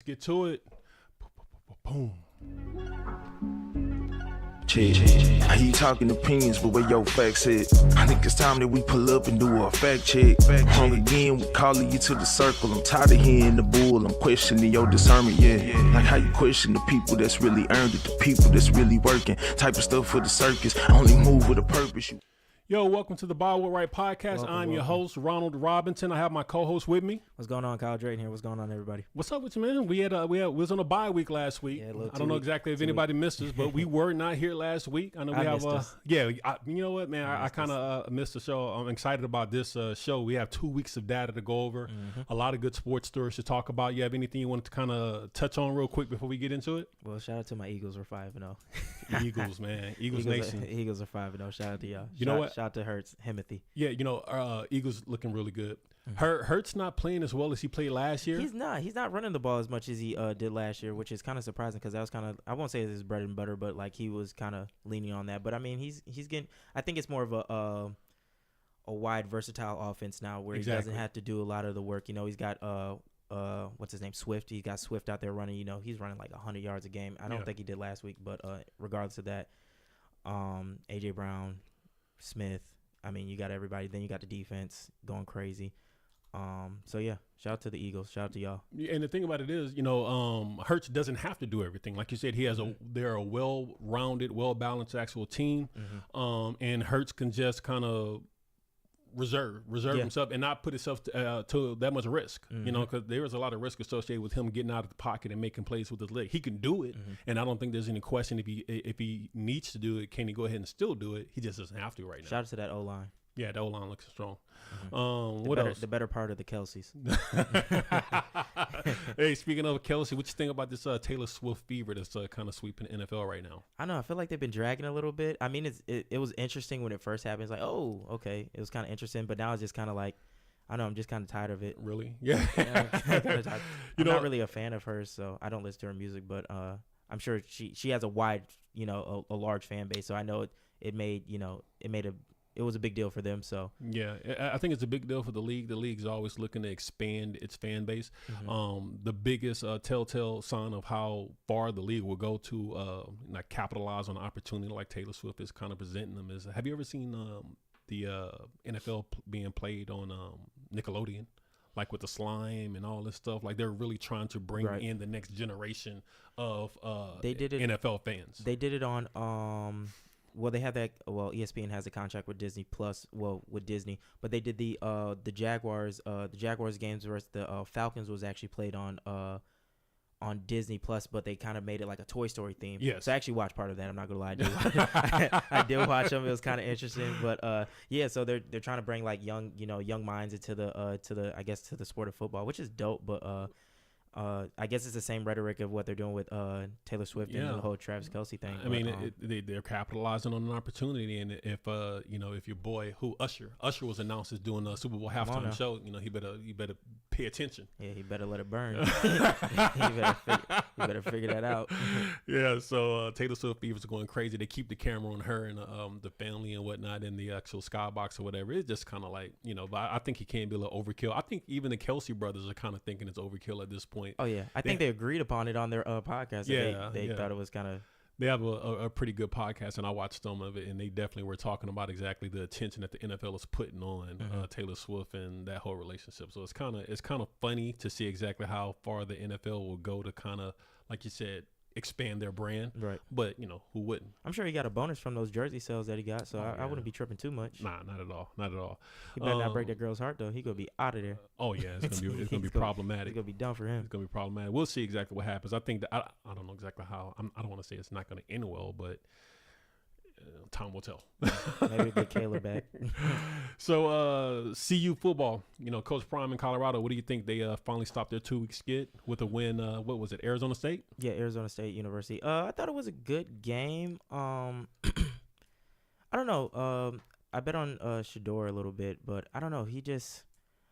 get to it. Boom. I hear you talking opinions, but where your facts at? I think it's time that we pull up and do a fact check. Wrong again, we calling you to the circle. I'm tired of hearing the bull. I'm questioning your discernment, Like how you question the people that's really earned it, the people that's really working. Type of stuff for the circus. Only move with a purpose. Yo, welcome to the Byward Right podcast. I'm your host, Ronald Robinson. I have my co-host with me. What's going on, Kyle Drayton here? What's going on, everybody? What's up with you, man? We was on a bye week last week. Yeah, I don't know exactly if anybody missed us, but we were not here last week. I know we have. You know what, man? I kind of missed the show. I'm excited about this show. We have 2 weeks of data to go over. A lot of good sports stories to talk about. You have anything you want to kind of touch on real quick before we get into it? Well, shout out to my Eagles. We're 5-0. Eagles, man. Eagles Nation. Eagles are 5-0. Shout out to y'all. You know what? Shout out to Hurts. Himothy. Yeah, Eagles looking really good. Hurts not playing as well as he played last year. He's not running the ball as much as he did last year, which is kind of surprising because that was kind of, I won't say it's his bread and butter, but like he was kind of leaning on that. But I mean, he's getting, I think it's more of a wide, versatile offense now where he doesn't have to do a lot of the work. He's got what's his name, Swift. He got Swift out there running. He's running like 100 yards a game. I don't think he did last week, but regardless of that, AJ Brown, Smith. I mean, you got everybody. Then you got the defense going crazy. So yeah, shout out to the Eagles. Shout out to y'all. And the thing about it is, Hurts doesn't have to do everything. Like you said, they're a well-rounded, well-balanced actual team. And Hurts can just kind of reserve himself and not put himself to that much risk. Because there is a lot of risk associated with him getting out of the pocket and making plays with his leg. He can do it, and I don't think there's any question if he needs to do it, can he go ahead and still do it? He just doesn't have to right now. Shout out to that O-line. Yeah, the O-line looks strong. What else? The better part of the Kelseys. Hey, speaking of Kelsey, what you think about this Taylor Swift fever that's kind of sweeping the NFL right now? I know. I feel like they've been dragging a little bit. I mean, it was interesting when it first happened. It's like, oh, okay. It was kind of interesting. But now it's just kind of like, I don't know. I'm just kind of tired of it. Really? Yeah. I'm not really a fan of hers, so I don't listen to her music. But I'm sure she has a wide, a large fan base. So I know it was a big deal for them. So yeah, I think it's a big deal for the league. The league's always looking to expand its fan base. The biggest telltale sign of how far the league will go to capitalize on an opportunity like Taylor Swift is kind of presenting them is, have you ever seen the NFL being played on Nickelodeon? Like with the slime and all this stuff, like they're really trying to bring in the next generation of NFL fans. They did it on well, they have that. Well, ESPN has a contract with Disney Plus. Well, with Disney, but they did the Jaguars. The Jaguars games versus the Falcons was actually played on Disney Plus, but they kind of made it like a Toy Story theme. Yes. So I actually watched part of that. I'm not gonna lie, I did watch them. It was kind of interesting, but yeah. So they're trying to bring like young minds into the sport of football, which is dope. But I guess it's the same rhetoric of what they're doing with Taylor Swift and the whole Travis Kelce thing. I mean, they're capitalizing on an opportunity, and if your boy Usher was announced as doing a Super Bowl halftime show, he better pay attention. Yeah, he better let it burn. He better figure that out. Yeah, so Taylor Swift fever's going crazy. They keep the camera on her and the family and whatnot in the actual skybox or whatever. It's just kind of like but I think he can be a little overkill. I think even the Kelce brothers are kind of thinking it's overkill at this point. Oh yeah, I think they agreed upon it on their podcast. Yeah, they thought it was kind of. They have a pretty good podcast, and I watched some of it, and they definitely were talking about exactly the attention that the NFL is putting on Taylor Swift and that whole relationship. So it's kind of funny to see exactly how far the NFL will go to kind of, like you said, expand their brand. Right. But, who wouldn't? I'm sure he got a bonus from those jersey sales that he got, so I wouldn't be tripping too much. Nah, not at all. Not at all. He better not break that girl's heart, though. He going to be out of there. Oh, yeah. It's going to be problematic. It's going to be done for him. It's going to be problematic. We'll see exactly what happens. I think that I don't know exactly how. I don't want to say it's not going to end well, but time will tell. Maybe get Kayla back. So, CU football, Coach Prime in Colorado, what do you think? They finally stopped their 2-week skid with a win. What was it, Arizona State? Yeah, Arizona State University. I thought it was a good game. I don't know. I bet on Shador a little bit, but I don't know.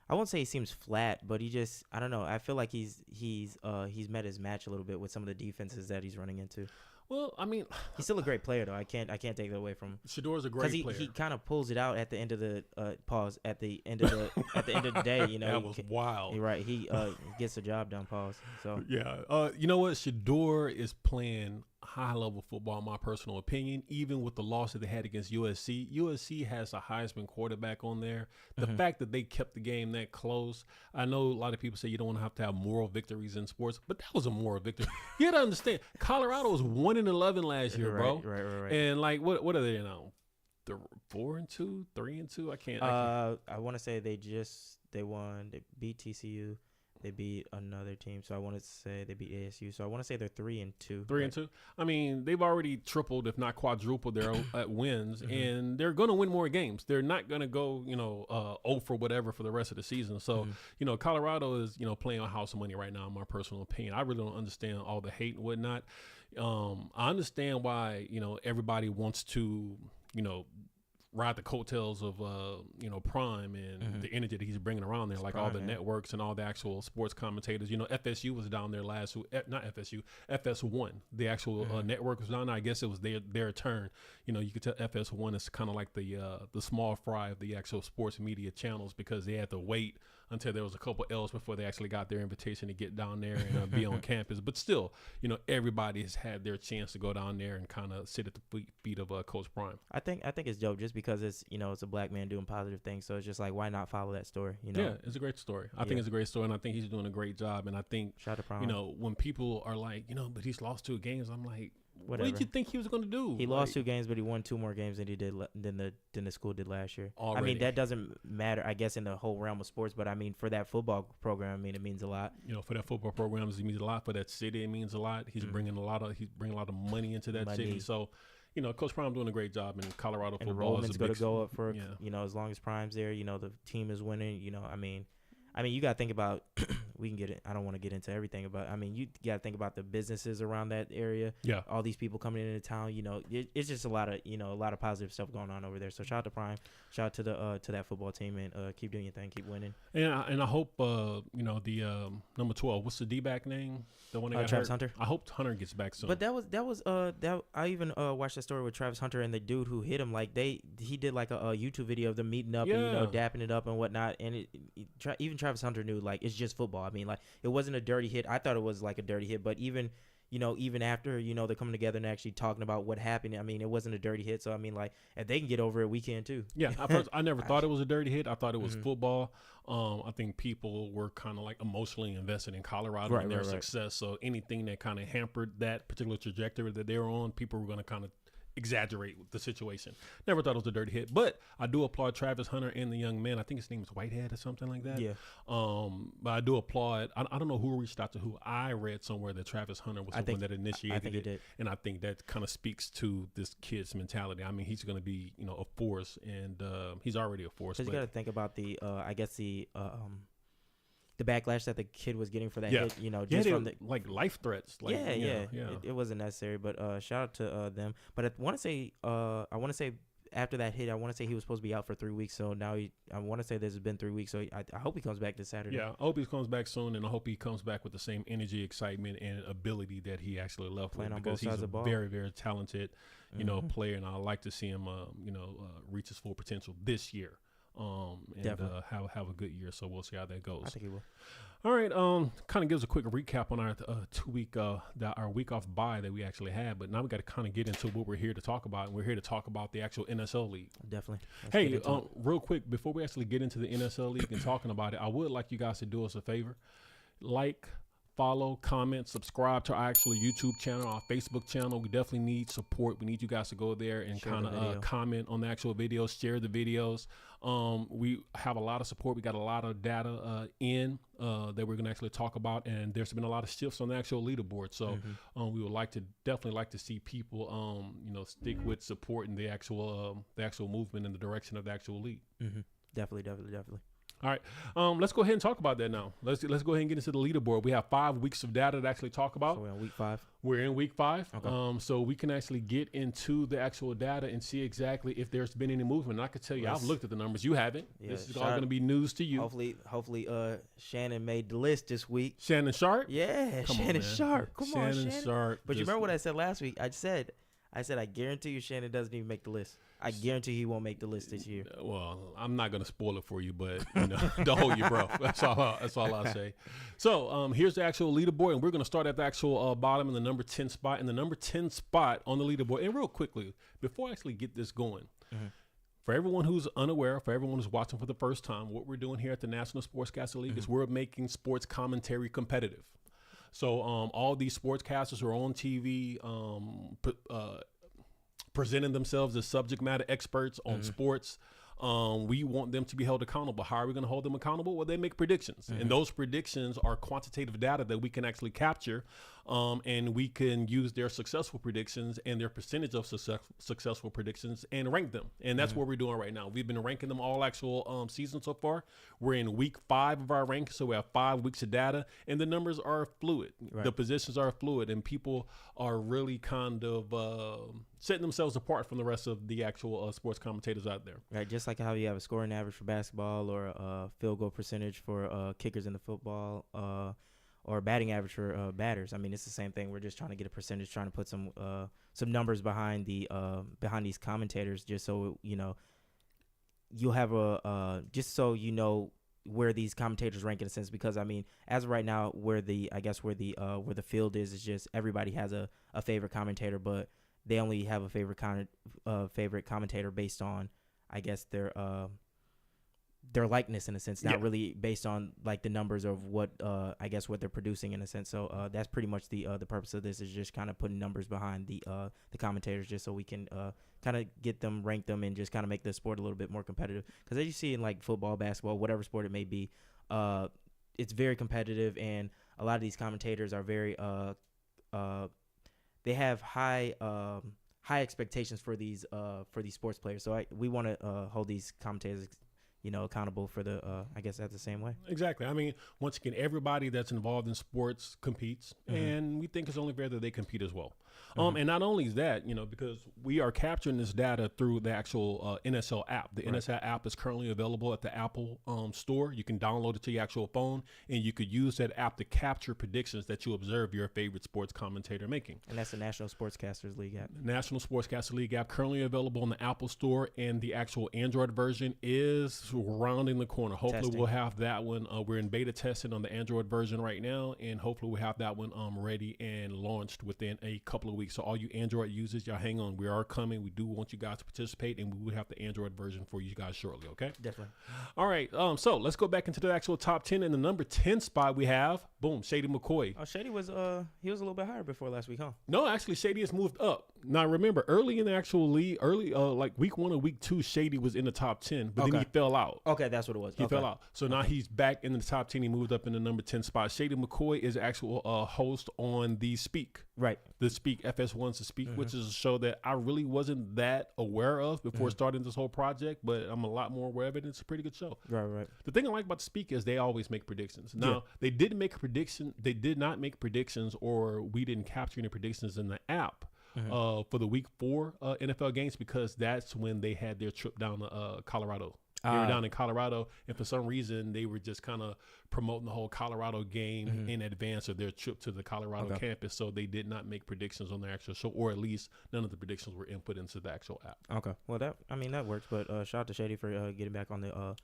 I won't say he seems flat, but I don't know. I feel like he's met his match a little bit with some of the defenses that he's running into. Well, I mean, he's still a great player though. I can't take that away from him. Shador's a great player. He kind of pulls it out at the end of the pause at the end of the day. You know, that was wild. You're right. He gets the job done. Pause. So yeah, you know what? Shador is playing high level football, in my personal opinion. Even with the loss that they had against USC, USC has a Heisman quarterback on there. The fact that they kept the game that close, I know a lot of people say you don't have to have moral victories in sports, but that was a moral victory. You got to understand, Colorado was 1-11 last year, bro. Right. And like, what are they now? They're 4-2, 3-2. I can't. I want to say they won. They beat TCU. They beat another team, so I want to say they beat ASU. So I want to say they're 3-2. 3-2. I mean, they've already tripled, if not quadrupled, their wins, and they're going to win more games. They're not going to go, 0 for whatever for the rest of the season. So, Colorado is, playing a house of money right now, in my personal opinion. I really don't understand all the hate and whatnot. I understand why, everybody wants to, ride the coattails of Prime and the energy that he's bringing around there, like Prime, all the networks and all the actual sports commentators. FSU was down there not FSU, FS1. The actual network was down there. I guess it was their turn. You could tell FS1 is kind of like the small fry of the actual sports media channels, because they had to wait until there was a couple L's before they actually got their invitation to get down there and be on campus. But still, everybody has had their chance to go down there and kind of sit at the feet of Coach Prime. I think it's dope just because it's it's a black man doing positive things. So it's just like, why not follow that story? Yeah, it's a great story. I think it's a great story, and I think he's doing a great job. And I think shout out to Prime. When people are like, but he's lost 2 games, I'm like, whatever. What did you think he was going to do? He lost 2 games, but he won 2 more games than he did than the school did last year. Already. I mean, that doesn't matter, I guess, in the whole realm of sports. But I mean, for that football program, I mean, it means a lot. For that football program, it means a lot. For that city, it means a lot. He's bringing a lot of money into that city. So, Coach Prime doing a great job in Colorado and football. Enrollment's going to go up for as long as Prime's there. The team is winning. I mean, you got to think about. We can get it. I don't want to get into everything, but I mean, you got to think about the businesses around that area. Yeah. All these people coming into town. It's just a lot of positive stuff going on over there. So shout out to Prime. Shout out to that football team, and keep doing your thing, keep winning. And I hope the number 12. What's the D-back name? The one that got Travis hurt? Hunter. I hope Hunter gets back soon. But that was I even watched that story with Travis Hunter and the dude who hit him. Like he did like a YouTube video of them meeting up and dapping it up and whatnot. And even Travis Hunter knew, like, it's just football. I mean, like, it wasn't a dirty hit. I thought it was like a dirty hit, but even after, they're coming together and actually talking about what happened, I mean, it wasn't a dirty hit. So, I mean, like, if they can get over it, we can too. Yeah, I never thought it was a dirty hit. I thought it was football. I think people were kind of like emotionally invested in Colorado and their success. So anything that kind of hampered that particular trajectory that they were on, people were going to kind of exaggerate the situation. Never thought it was a dirty hit, but I do applaud Travis Hunter and the young man. I think his name is Whitehead or something like that. Yeah. But I do applaud. I don't know who reached out to who. I read somewhere that Travis Hunter was the one that initiated it, and I think that kind of speaks to this kid's mentality. I mean, he's going to be a force, and he's already a force. Because you got to think about the the backlash that the kid was getting for that hit, just from the like life threats. Like, it wasn't necessary. But shout out to them. But I want to say after that hit, I want to say he was supposed to be out for 3 weeks. So now I want to say this has been 3 weeks. So I hope he comes back this Saturday. Yeah, I hope he comes back soon, and I hope he comes back with the same energy, excitement, and ability that he actually left with, because he's a very, very talented, player, and I like to see him, reach his full potential this year. And have a good year. So we'll see how that goes. I think he will. All right. Kind of gives a quick recap on our 2 week our week off bye that we actually had, but now we got to kind of get into what we're here to talk about. And we're here to talk about the actual NSL league. Definitely. Hey, real quick before we actually get into the NSL league and talking about it, I would like you guys to do us a favor, follow, comment, subscribe to our actual YouTube channel, our Facebook channel. We definitely need support. We need you guys to go there and kind of comment on the actual videos, share the videos. We have a lot of support. We got a lot of data that we're going to actually talk about, and there's been a lot of shifts on the actual leaderboard. So we would definitely like to see people, stick with supporting the actual movement in the direction of the actual league. Definitely. All right. Let's go ahead and talk about that now. Let's go ahead and get into the leaderboard. We have 5 weeks of data to actually talk about. So we're on week 5. We're in week 5. Okay. So we can actually get into the actual data and see exactly if there's been any movement. And I can tell you, I've looked at the numbers. You haven't. Yeah, this is all going to be news to you. Hopefully, Shannon made the list this week. Shannon Sharp? Yeah, Come Shannon on, Sharp. Come on, Shannon Shannon. Sharp. But you remember what I said last week? I said I guarantee you Shannon doesn't even make the list. I guarantee he won't make the list this year. Well, I'm not going to spoil it for you, but don't hold your breath. That's all I'll say. So here's the actual leaderboard, and we're going to start at the actual bottom in the number 10 spot. And the number 10 spot on the leaderboard, and real quickly, before I actually get this going, for everyone who's unaware, for everyone who's watching for the first time, what we're doing here at the National Sportscaster League is we're making sports commentary competitive. So all these sportscasters are on TV, presenting themselves as subject matter experts on sports. We want them to be held accountable. How are we going to hold them accountable? Well, they make predictions, and those predictions are quantitative data that we can actually capture, and we can use their successful predictions and their percentage of successful predictions and rank them. And that's what we're doing right now. We've been ranking them all actual season so far. We're in week 5 of our rank, so we have 5 weeks of data, and the numbers are fluid. Right. The positions are fluid, and people are really kind of setting themselves apart from the rest of the actual sports commentators out there. Right, just like how you have a scoring average for basketball or a field goal percentage for kickers in the football, or a batting average for batters. I mean, it's the same thing. We're just trying to get a percentage, trying to put some numbers behind behind these commentators, just so you'll have just so you know where these commentators rank in a sense. Because I mean, as of right now, where the field is just everybody has a favorite commentator, but they only have a favorite commentator based on, I guess, their likeness in a sense, not really based on like the numbers of what I guess what they're producing in a sense. So that's pretty much the purpose of this, is just kind of putting numbers behind the commentators, just so we can kind of get them, rank them, and just kind of make the sport a little bit more competitive. Because as you see in like football, basketball, whatever sport it may be, it's very competitive, and a lot of these commentators are very they have high expectations for these sports players. So we want to hold these commentators accountable for I guess that's the same way. Exactly. I mean, once again, everybody that's involved in sports competes, and we think it's only fair that they compete as well. And not only is that, because we are capturing this data through the actual NSL app. The NSL app is currently available at the Apple store. You can download it to your actual phone, and you could use that app to capture predictions that you observe your favorite sports commentator making. And that's the National Sportscasters League app. National Sportscaster League app, currently available on the Apple store, and the actual Android version is rounding the corner. Hopefully we'll have that one. We're in beta testing on the Android version right now, and hopefully we'll have that one ready and launched within a couple of weeks. So all you Android users, y'all hang on. We are coming. We do want you guys to participate, and we will have the Android version for you guys shortly, okay? Definitely. All right, so let's go back into the actual top 10. In the number 10 spot, we have, boom, Shady McCoy. Oh, Shady was he was a little bit higher before last week, huh? No, actually, Shady has moved up. Now, remember, early in the actual league, like week 1 or week 2, Shady was in the top 10, but then he fell out. Okay, that's what it was. He fell out. So now he's back in the top 10. He moved up in the number 10 spot. Shady McCoy is actual host on The Speak. Right. The Speak, FS1's The Speak, which is a show that I really wasn't that aware of before starting this whole project, but I'm a lot more aware of it. It's a pretty good show. Right. The thing I like about The Speak is they always make predictions. Now, they didn't make a prediction. They did not make predictions, or we didn't capture any predictions in the app for the week 4 NFL games, because that's when they had their trip down to Colorado. They were down in Colorado, and for some reason, they were just kind of promoting the whole Colorado game in advance of their trip to the Colorado campus, so they did not make predictions on their actual show, or at least none of the predictions were input into the actual app. Okay. Well, that works, but shout out to Shady for getting back on the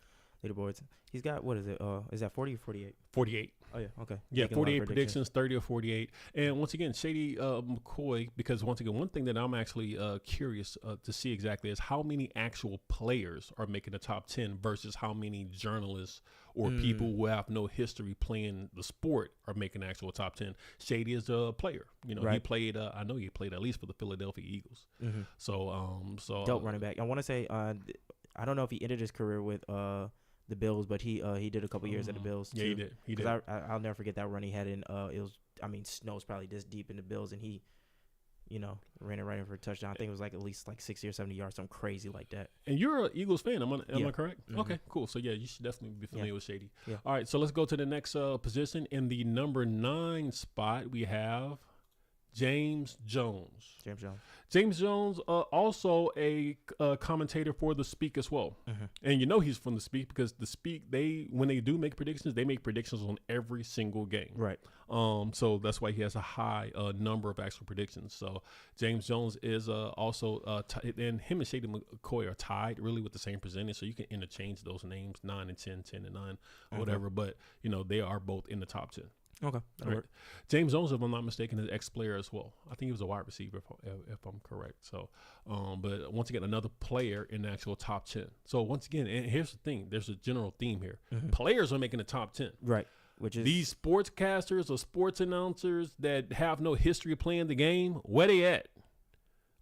leaderboards. He's got, what is it? Is that 40 or 48? 48. Oh, yeah. Okay. Yeah, 48 predictions, 30 or 48. And once again, Shady McCoy, because once again, one thing that I'm actually curious to see exactly is how many actual players are making the top 10 versus how many journalists or people who have no history playing the sport are making actual top 10. Shady is a player. He played, I know he played at least for the Philadelphia Eagles. So dope running back. I want to say, I don't know if he ended his career with the Bills, but he did a couple years at the Bills too. Yeah, he did. I'll never forget that run he had in it was, Snow's probably this deep in the Bills, and he ran it right in for a touchdown. I think it was like at least like 60 or 70 yards, something crazy like that. And you're an Eagles fan, am I correct? Mm-hmm. Okay, cool. So, yeah, you should definitely be familiar with Shady. Yeah. All right, so let's go to the next position. In the number 9 spot, we have James Jones. James Jones, also a commentator for The Speak as well. Mm-hmm. And he's from The Speak because The Speak, when they do make predictions, they make predictions on every single game. Right. So that's why he has a high number of actual predictions. So James Jones is also, and him and Shady McCoy are tied really with the same percentage. So you can interchange those names, 9 and 10, 10 and 9, or whatever. But, they are both in the top 10. Okay. Right. James Jones, if I'm not mistaken, is an ex-player as well. I think he was a wide receiver, if I'm correct. So, but once again, another player in the actual top 10. So once again, and here's the thing: there's a general theme here. Mm-hmm. Players are making the top 10. Right. Which is these sportscasters or sports announcers that have no history of playing the game. Where they at?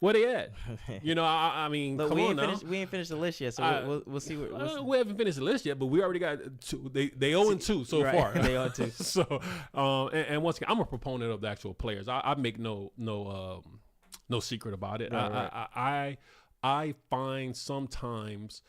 I mean, look, come on now. We ain't finished the list yet, so we'll see. We haven't finished the list yet, but we already got 2. They 0-2 so far. They 0-2. So, and once again, I'm a proponent of the actual players. I make no secret about it. Right. I find sometimes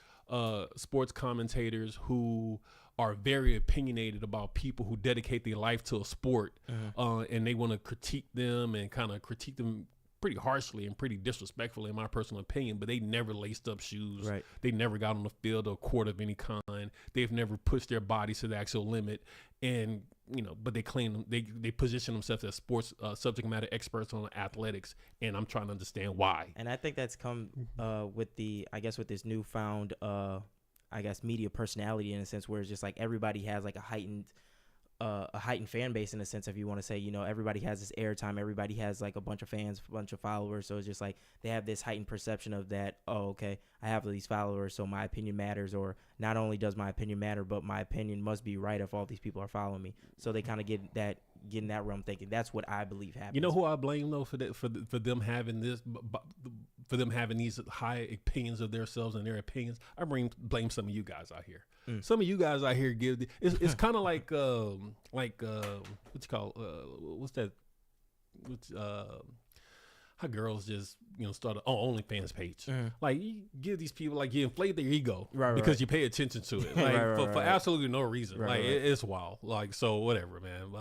sports commentators who are very opinionated about people who dedicate their life to a sport, and they want to critique them and kind of critique them pretty harshly and pretty disrespectfully, in my personal opinion, but they never laced up shoes. Right. They never got on the field or court of any kind. They've never pushed their bodies to the actual limit. And, but they claim they position themselves as sports subject matter experts on athletics. And I'm trying to understand why. And I think that's come with this newfound, media personality, in a sense, where it's just like everybody has like a heightened fan base, in a sense, if you want to say, everybody has this airtime, everybody has like a bunch of fans, a bunch of followers. So it's just like they have this heightened perception of that, oh, okay, I have these followers, so my opinion matters, or not only does my opinion matter, but my opinion must be right if all these people are following me. So they kind of get in that realm thinking. That's what I believe happens. You know who I blame though for them having this, for them having these high opinions of themselves and their opinions? I blame some of you guys out here. Some of you guys out here it's kind of like what you call what's that? How girls just start an OnlyFans page. Like you give these people, like, you inflate their ego because you pay attention to it, like for absolutely no reason. It's wild. Like, so whatever, man.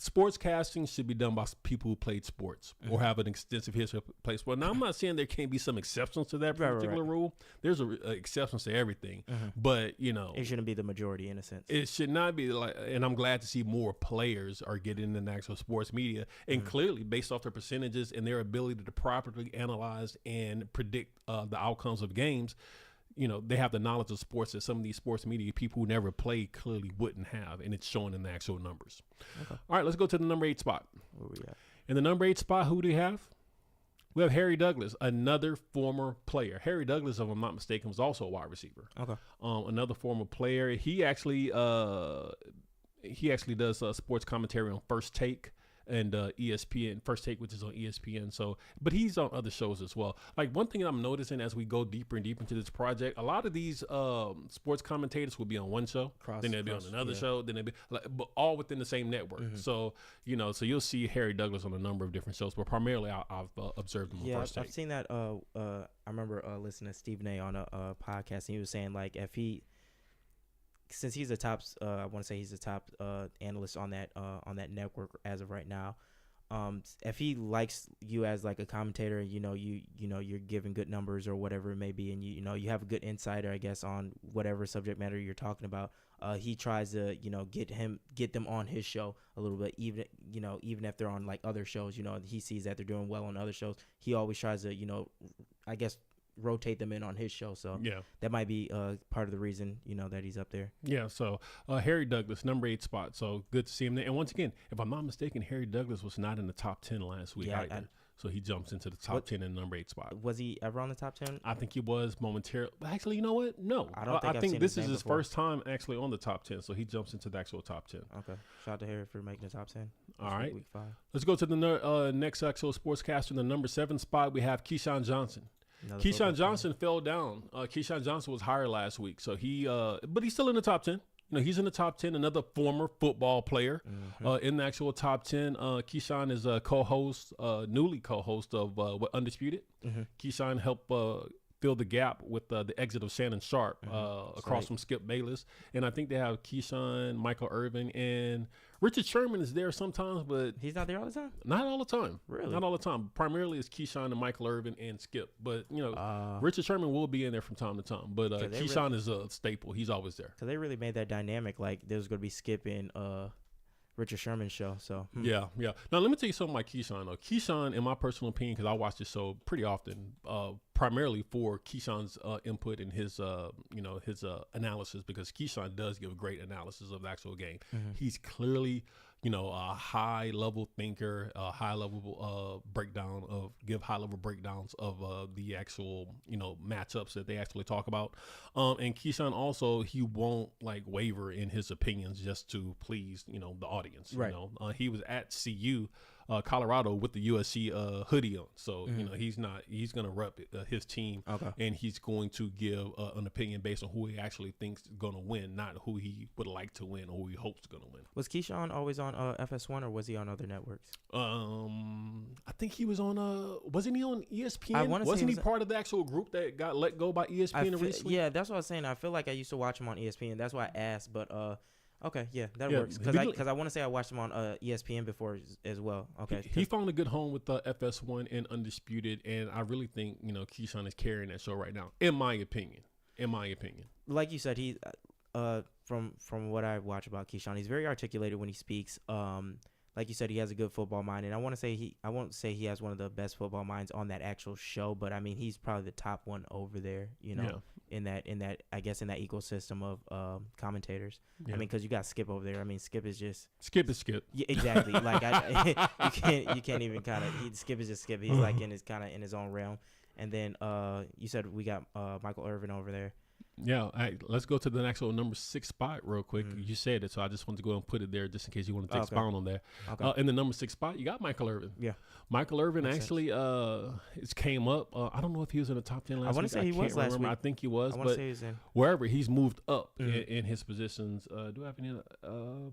Sportscasting should be done by people who played sports or have an extensive history of playing sports. Now, I'm not saying there can't be some exceptions to that particular rule. There's exceptions to everything, but it shouldn't be the majority, in a sense. It should not be like. And I'm glad to see more players are getting into actual sports media, and clearly, based off their percentages and their ability to properly analyze and predict the outcomes of games. They have the knowledge of sports that some of these sports media people who never played clearly wouldn't have, and it's showing in the actual numbers. Okay. All right, let's go to the number 8 spot. Where we at? In the number 8 spot, who do we have? We have Harry Douglas, another former player. Harry Douglas, if I'm not mistaken, was also a wide receiver. Okay. Another former player. He actually does sports commentary on First Take and ESPN, First Take, which is on ESPN. So, but he's on other shows as well. Like, one thing I'm noticing as we go deeper and deeper into this project, a lot of these sports commentators will be on one show, then they'll be on another show, then they'll be but all within the same network. So, so you'll see Harry Douglas on a number of different shows, but primarily I've observed him on First Take. I've seen that. I remember listening to Stephen A on a podcast, and he was saying, like, since he's a top, I want to say he's a top analyst on that network as of right now. If he likes you as like a commentator, you're giving good numbers or whatever it may be, and you have a good insider, I guess, on whatever subject matter you're talking about. He tries to get them on his show a little bit, even if they're on like other shows. He sees that they're doing well on other shows. He always tries to I guess rotate them in on his show. So yeah, that might be part of the reason that he's up there. Yeah. So Harry Douglas, number 8 spot. So good to see him there. And once again, if I'm not mistaken, Harry Douglas was not in the top 10 last week either. So he jumps into the top 10 in the number 8 spot. Was he ever on the top 10? I think he was momentarily. Actually, you know what? No, I think this is his first time actually on the top 10. So he jumps into the actual top 10. Okay. Shout out to Harry for making the top 10. All right. Week 5. Let's go to the next actual sportscaster. In the number 7 spot, we have Keyshawn Johnson. Keyshawn Johnson fell down. Keyshawn Johnson was higher last week, so but he's still in the top 10. he's in the top 10. Another former football player in the actual top 10. Keyshawn is a co-host, newly co-host of Undisputed. Keyshawn helped fill the gap with the exit of Shannon Sharp across from Skip Bayless. And I think they have Keyshawn, Michael Irvin, and Richard Sherman is there sometimes, but he's not there all the time? Not all the time. Really? Not all the time. Primarily it's Keyshawn and Michael Irvin and Skip. But, Richard Sherman will be in there from time to time. But Keyshawn is a staple. He's always there. Because they really made that dynamic. Like, there was going to be Skip and Richard Sherman's show. So Yeah. Now, let me tell you something about Keyshawn, though. Keyshawn, in my personal opinion, because I watch this show pretty often, primarily for Keyshawn's input and his analysis, because Keyshawn does give a great analysis of the actual game. He's clearly, a high-level thinker, high-level breakdowns of the actual, matchups that they actually talk about. And Keyshawn also, he won't waver in his opinions just to please, the audience. Right. He was at CU, Colorado, with the USC hoodie on. So, he's going to rep his team, and he's going to give an opinion based on who he actually thinks is going to win, not who he would like to win or who he hopes is going to win. Was Keyshawn always on FS1, or was he on other networks? I think he was on, wasn't he on ESPN? Wasn't he part of the actual group that got let go by ESPN recently? Yeah, that's what I was saying. I feel like I used to watch him on ESPN. That's why I asked, but okay, yeah, that works. Because I want to say I watched him on ESPN before as well. Okay, he found a good home with FS1 and Undisputed, and I really think Keyshawn is carrying that show right now, in my opinion. Like you said, he from what I watch about Keyshawn, he's very articulated when he speaks. Like you said, he has a good football mind, and I won't say he has one of the best football minds on that actual show, but I mean he's probably the top one over there. In that I guess in that ecosystem of commentators. I mean, because you got Skip over there. I mean, Skip is Skip. Yeah, exactly. Like you can't even kind of. Skip is just Skip. He's like in his own realm. And then you said we got Michael Irvin over there. Yeah, let's go to the actual number 6 spot real quick. You said it, so I just wanted to go and put it there just in case you wanted to expound on that. Okay. In the number 6 spot, you got Michael Irvin. Yeah. Michael Irvin actually it came up. I don't know if he was in the top 10 last week. I want to say he was last week. I think he was. I want to say he was in. Wherever, he's moved up in his positions. Do I have any?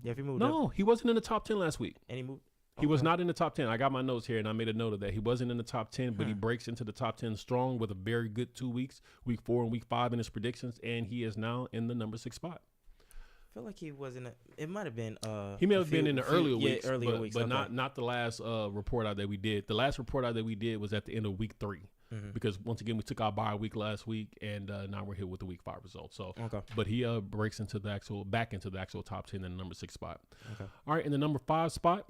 Yeah, if he moved up. No, he wasn't in the top 10 last week. And he moved. He was not in the top 10. I got my notes here, and I made a note of that. He wasn't in the top 10, but he breaks into the top 10 strong with a very good 2 weeks, week 4 and week 5 in his predictions, and he is now in the number 6 spot. I feel like he wasn't. It might have been. He may have been in the earlier weeks, but okay. not the last report out that we did. The last report out that we did was at the end of week 3, because once again we took our bye week last week, and now we're here with the week 5 results. So, but he breaks into the actual top 10 in the number 6 spot. Okay. All right, in the number 5 spot,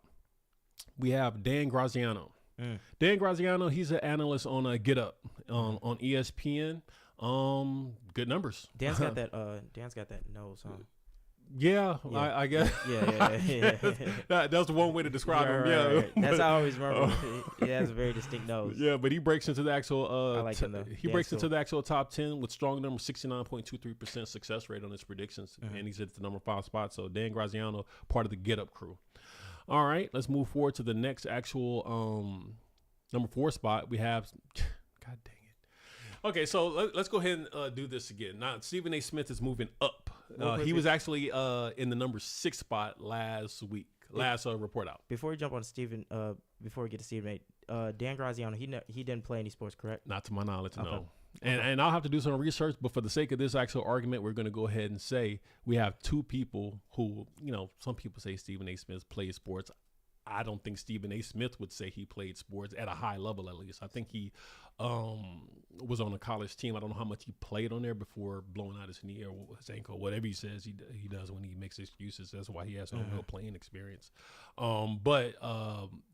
we have Dan Graziano. Dan Graziano, he's an analyst on Get Up on ESPN. Good numbers. Dan's got that nose, huh? Yeah. I guess. Yeah. That's one way to describe him. Yeah, right. That's how I always remember. He has a very distinct nose. Yeah, but he breaks into the actual. I like him though. He breaks into the actual top 10 with strong number 69.23% success rate on his predictions, and he's at the number 5 spot. So Dan Graziano, part of the Get Up crew. All right, let's move forward to the next actual number 4 spot. We have, God dang it. Okay, so let's go ahead and do this again. Now, Stephen A. Smith is moving up. He was actually in the number 6 spot last week, last report out. Before we jump on Stephen, before we get to Stephen A., Dan Graziano, he didn't play any sports, correct? Not to my knowledge, no. And I'll have to do some research, but for the sake of this actual argument, we're going to go ahead and say we have 2 people who, some people say Stephen A. Smith plays sports. I don't think Stephen A. Smith would say he played sports at a high level, at least. I think he was on a college team. I don't know how much he played on there before blowing out his knee or his ankle, whatever he says he does when he makes excuses. That's why he has no real playing experience. But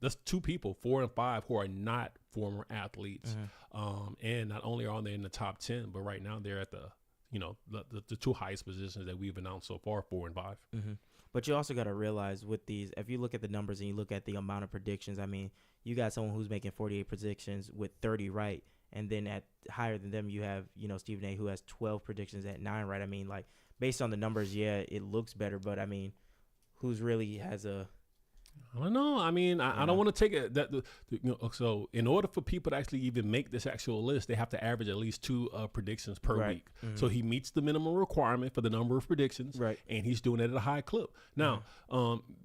that's 2 people, 4 and 5, who are not former athletes. And not only are they in the top 10, but right now they're at the 2 highest positions that we've announced so far, 4 and 5. But you also got to realize with these, if you look at the numbers and you look at the amount of predictions, I mean, you got someone who's making 48 predictions with 30 right. And then at higher than them, you have, Stephen A. who has 12 predictions at 9 right. I mean, like, based on the numbers, yeah, it looks better. But, I mean, who's really has a I don't know. I mean, I don't want to take it that. So in order for people to actually even make this actual list, they have to average at least 2 predictions per week. So he meets the minimum requirement for the number of predictions, and he's doing it at a high clip. Now,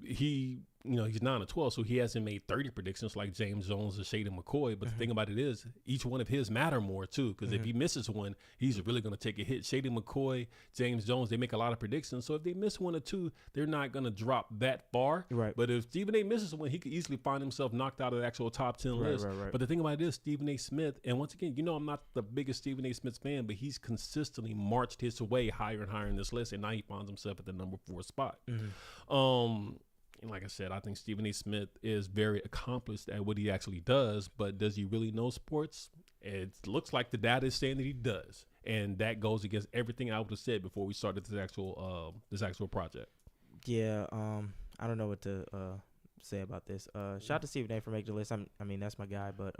he's 9-12, so he hasn't made 30 predictions like James Jones or Shady McCoy. But the thing about it is, each one of his matter more too, because if he misses one, he's really going to take a hit. Shady McCoy, James Jones, they make a lot of predictions. So if they miss 1 or 2, they're not going to drop that far. But if Stephen A. misses one, he could easily find himself knocked out of the actual top 10 list. But the thing about it is, Stephen A. Smith, and once again, I'm not the biggest Stephen A. Smith fan, but he's consistently marched his way higher and higher in this list, and now he finds himself at the number 4 spot. And like I said, I think Stephen A. Smith is very accomplished at what he actually does, but does he really know sports? It looks like the data is saying that he does, and that goes against everything I would have said before we started this actual project. Yeah, I don't know what to say about this. Shout out to Stephen A. for making the list. I mean, that's my guy, but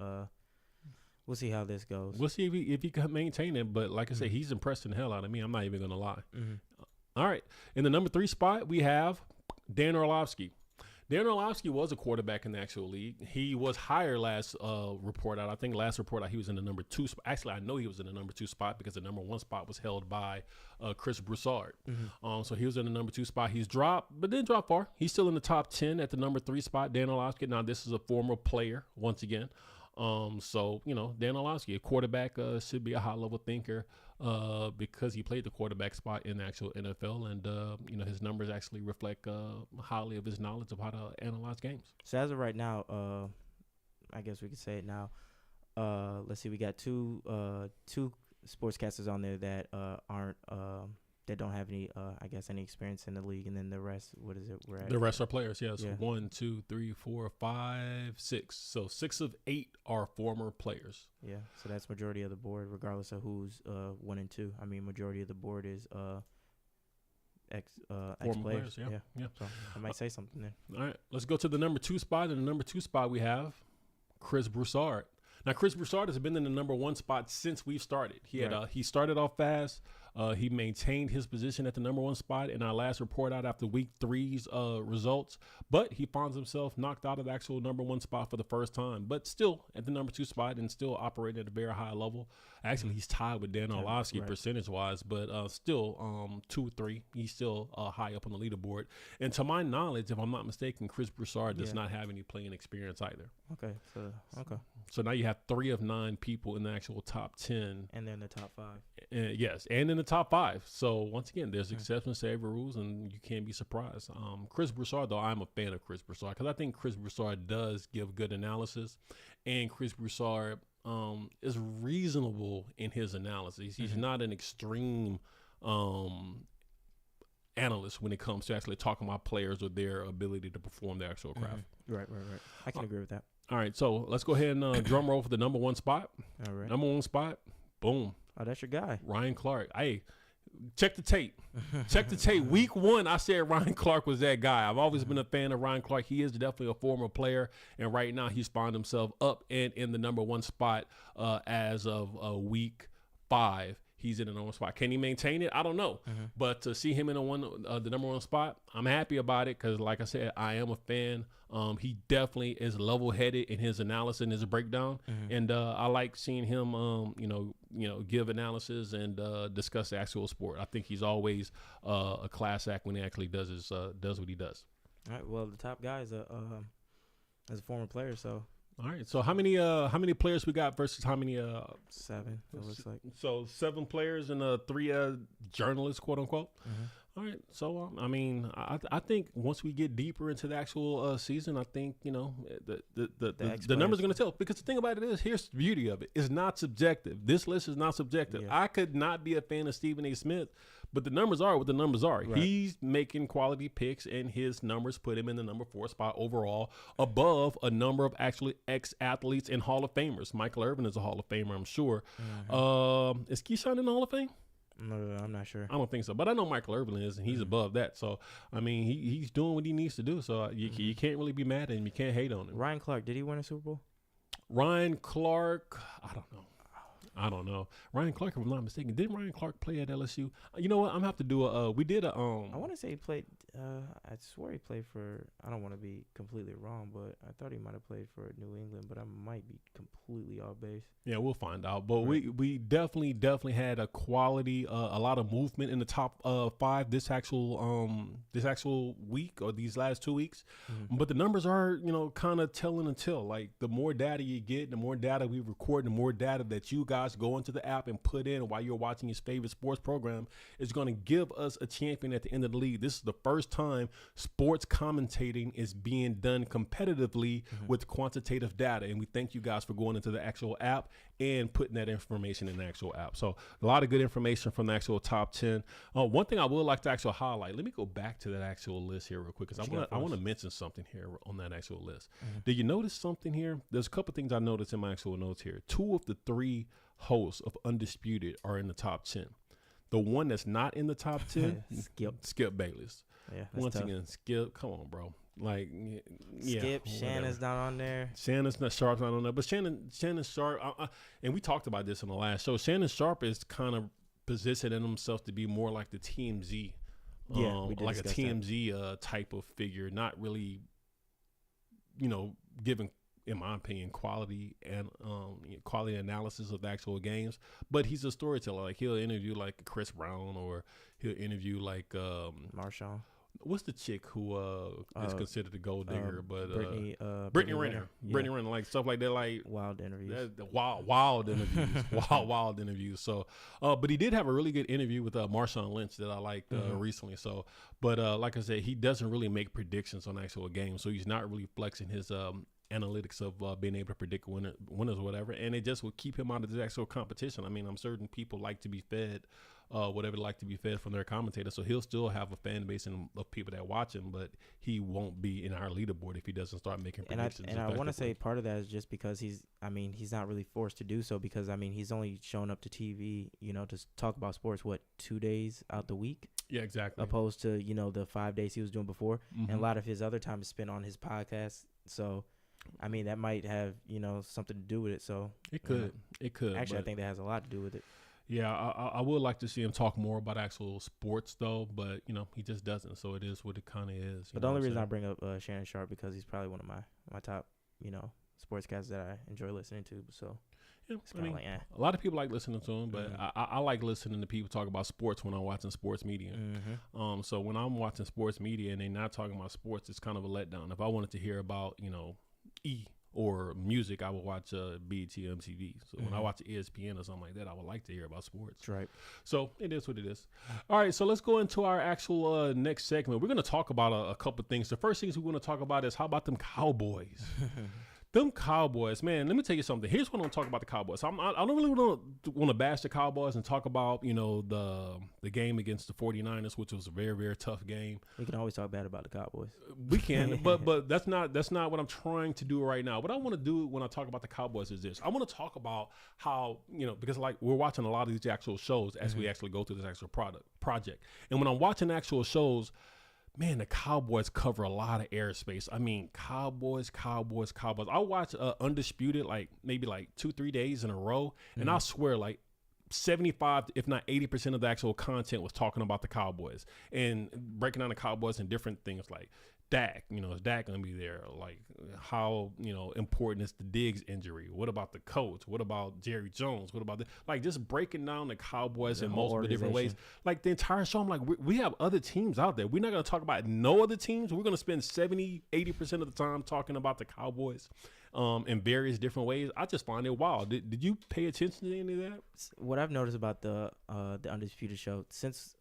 we'll see how this goes. We'll see if he can maintain it, but like I said, he's impressing the hell out of me. I'm not even gonna lie. All right, in the number 3 spot, we have Dan Orlovsky. Dan Orlovsky was a quarterback in the actual league. He was higher last report out. I think last report out he was in the number 2 spot. Actually, I know he was in the number 2 spot because the number 1 spot was held by Chris Broussard. So he was in the number 2 spot. He's dropped, but didn't drop far. He's still in the top 10 at the number 3 spot, Dan Orlovsky. Now, this is a former player, once again. So, Dan Orlovsky, a quarterback, should be a high-level thinker because he played the quarterback spot in the actual NFL, and, his numbers actually reflect highly of his knowledge of how to analyze games. So as of right now, I guess we could say it now. Let's see, we got two sportscasters on there that aren't that don't have any, any experience in the league, and then the rest, what is it? The rest are players, yes. Yeah. 1, 2, 3, 4, 5, 6. So 6 of 8 are former players. Yeah, so that's majority of the board, regardless of who's 1 and 2. I mean, majority of the board is ex-players. Yeah. So I might say something there. All right, let's go to the number 2 spot. In the number 2 spot, we have Chris Broussard. Now, Chris Broussard has been in the number 1 spot since we've started. He started off fast. He maintained his position at the number 1 spot in our last report out after week 3's results, but he finds himself knocked out of the actual number 1 spot for the first time, but still at the number 2 spot and still operating at a very high level. Actually, he's tied with Dan Orlovsky percentage-wise, but still 2-3. He's still high up on the leaderboard. And to my knowledge, if I'm not mistaken, Chris Broussard does not have any playing experience either. Okay. So now you have 3 of 9 people in the actual top 10. And then the top 5. Yes, and in the top 5. So once again, there's exceptions to every rules, and you can't be surprised. Chris Broussard, though, I'm a fan of Chris Broussard because I think Chris Broussard does give good analysis, and Chris Broussard is reasonable in his analysis. He's not an extreme analyst when it comes to actually talking about players or their ability to perform their actual craft. Right. I can agree with that. All right, so let's go ahead and drum roll for the number 1 spot. All right. Number 1 spot, boom. Oh, that's your guy. Ryan Clark. Hey, check the tape. Check the tape. Week 1, I said Ryan Clark was that guy. I've always been a fan of Ryan Clark. He is definitely a former player, and right now he's found himself up and in the number 1 spot as of week 5. He's in the number 1 spot. Can he maintain it? I don't know. But to see him in the number 1 spot, I'm happy about it because, like I said, I am a fan. He definitely is level-headed in his analysis and his breakdown, and I like seeing him, give analysis and discuss the actual sport. I think he's always a class act when he actually does what he does. All right. Well, the top guy is a former player, so. All right. So how many players we got versus how many? 7. It looks like. So 7 players and 3 journalists, quote unquote. All right. So I think once we get deeper into the actual season, I think the numbers are going to tell. Because the thing about it is, here's the beauty of it: it's not subjective. This list is not subjective. Yeah. I could not be a fan of Stephen A. Smith, but the numbers are what the numbers are. Right. He's making quality picks, and his numbers put him in the number 4 spot overall, above a number of actually ex-athletes and Hall of Famers. Michael Irvin is a Hall of Famer, I'm sure. Is Keyshawn in the Hall of Fame? No, I'm not sure. I don't think so, but I know Michael Irvin is, and he's above that. So, I mean, he's doing what he needs to do. So you can't really be mad at him. You can't hate on him. Ryan Clark, did he win a Super Bowl? Ryan Clark, I don't know. I don't know. Ryan Clark, if I'm not mistaken, didn't Ryan Clark play at LSU? You know what? I'm gonna have to do a. We did a. I want to say he played. I swear he played for. I don't want to be completely wrong, but I thought he might have played for New England, but I might be completely off base. Yeah, we'll find out. But Right. we definitely had a quality, a lot of movement in the top 5 this actual week or these last 2 weeks. Mm-hmm. But the numbers are, kind of telling until like the more data you get, the more data we record, the more data that you guys go into the app and put in while you're watching your favorite sports program is going to give us a champion at the end of the league. This is the first time sports commentating is being done competitively with quantitative data. And we thank you guys for going into the actual app and putting that information in the actual app. So a lot of good information from the actual top 10. One thing I would like to actually highlight, let me go back to that actual list here real quick, because I want to mention something here on that actual list. Did you notice something here? There's a couple things I noticed in my actual notes here. 2 of the 3 hosts of Undisputed are in the top 10. The one that's not in the top 10, Skip Bayless. Yeah, Once tough. again, Skip, come on, bro. Like, yeah, Skip, Shannon's not on there. Shannon's not Sharp's not on there, but Shannon Sharp, and we talked about this in the last show. Shannon Sharp is kind of positioning himself to be more like the TMZ, like a TMZ type of figure, not really, giving, in my opinion, quality and quality analysis of the actual games. But he's a storyteller. Like he'll interview like Chris Brown, or he'll interview like Marshawn. What's the chick who is considered a gold digger? But Brittany Renner. Yeah. Brittany Renner, like stuff like that, like Wild interviews. wild interviews, wild interviews. So, but he did have a really good interview with Marshawn Lynch that I liked recently. So, but like I said, he doesn't really make predictions on actual games, so he's not really flexing his analytics of being able to predict winners or whatever, and it just would keep him out of the actual competition. I mean, I'm certain people like to be fed whatever they like to be fed from their commentators, so he'll still have a fan base of people that watch him, but he won't be in our leaderboard if he doesn't start making predictions. And I want to say part of that is just because he's not really forced to do so, because he's only shown up to TV, to talk about sports 2 days out the week. Yeah, exactly. Opposed to the 5 days he was doing before, and a lot of his other time is spent on his podcast. So, that might have something to do with it. So it could. Actually, I think that has a lot to do with it. Yeah, I would like to see him talk more about actual sports though, but he just doesn't. So it is what it kind of is. But the only reason I bring up Shannon Sharp because he's probably one of my top sportscasters that I enjoy listening to. So yeah, it's kind of like a lot of people like listening to him, but I like listening to people talk about sports when I'm watching sports media. So when I'm watching sports media and they're not talking about sports, it's kind of a letdown. If I wanted to hear about or music, I would watch BET or MTV. So when I watch ESPN or something like that, I would like to hear about sports. That's right. So it is what it is. All right, so let's go into our actual next segment. We're going to talk about a couple things. The first things we're going to talk about is how about them Cowboys? Them Cowboys, man, let me tell you something. Here's what I'm going to talk about the Cowboys. I don't really want to bash the Cowboys and talk about, the game against the 49ers, which was a very, very tough game. We can always talk bad about the Cowboys. We can, but that's not what I'm trying to do right now. What I want to do when I talk about the Cowboys is this. I want to talk about how, because like we're watching a lot of these actual shows as we actually go through this actual project. And when I'm watching actual shows, man, the Cowboys cover a lot of airspace. I mean, Cowboys. I watch Undisputed maybe 2-3 days in a row, and I swear 75, if not 80% of the actual content was talking about the Cowboys and breaking down the Cowboys and different things like Dak. Is Dak going to be there? Like how, important is the Diggs injury? What about the coach? What about Jerry Jones? What about just breaking down the Cowboys in multiple different ways? Like the entire show, I'm like, we have other teams out there. We're not going to talk about no other teams. We're going to spend 70, 80% of the time talking about the Cowboys in various different ways. I just find it wild. Did you pay attention to any of that? What I've noticed about the Undisputed show, since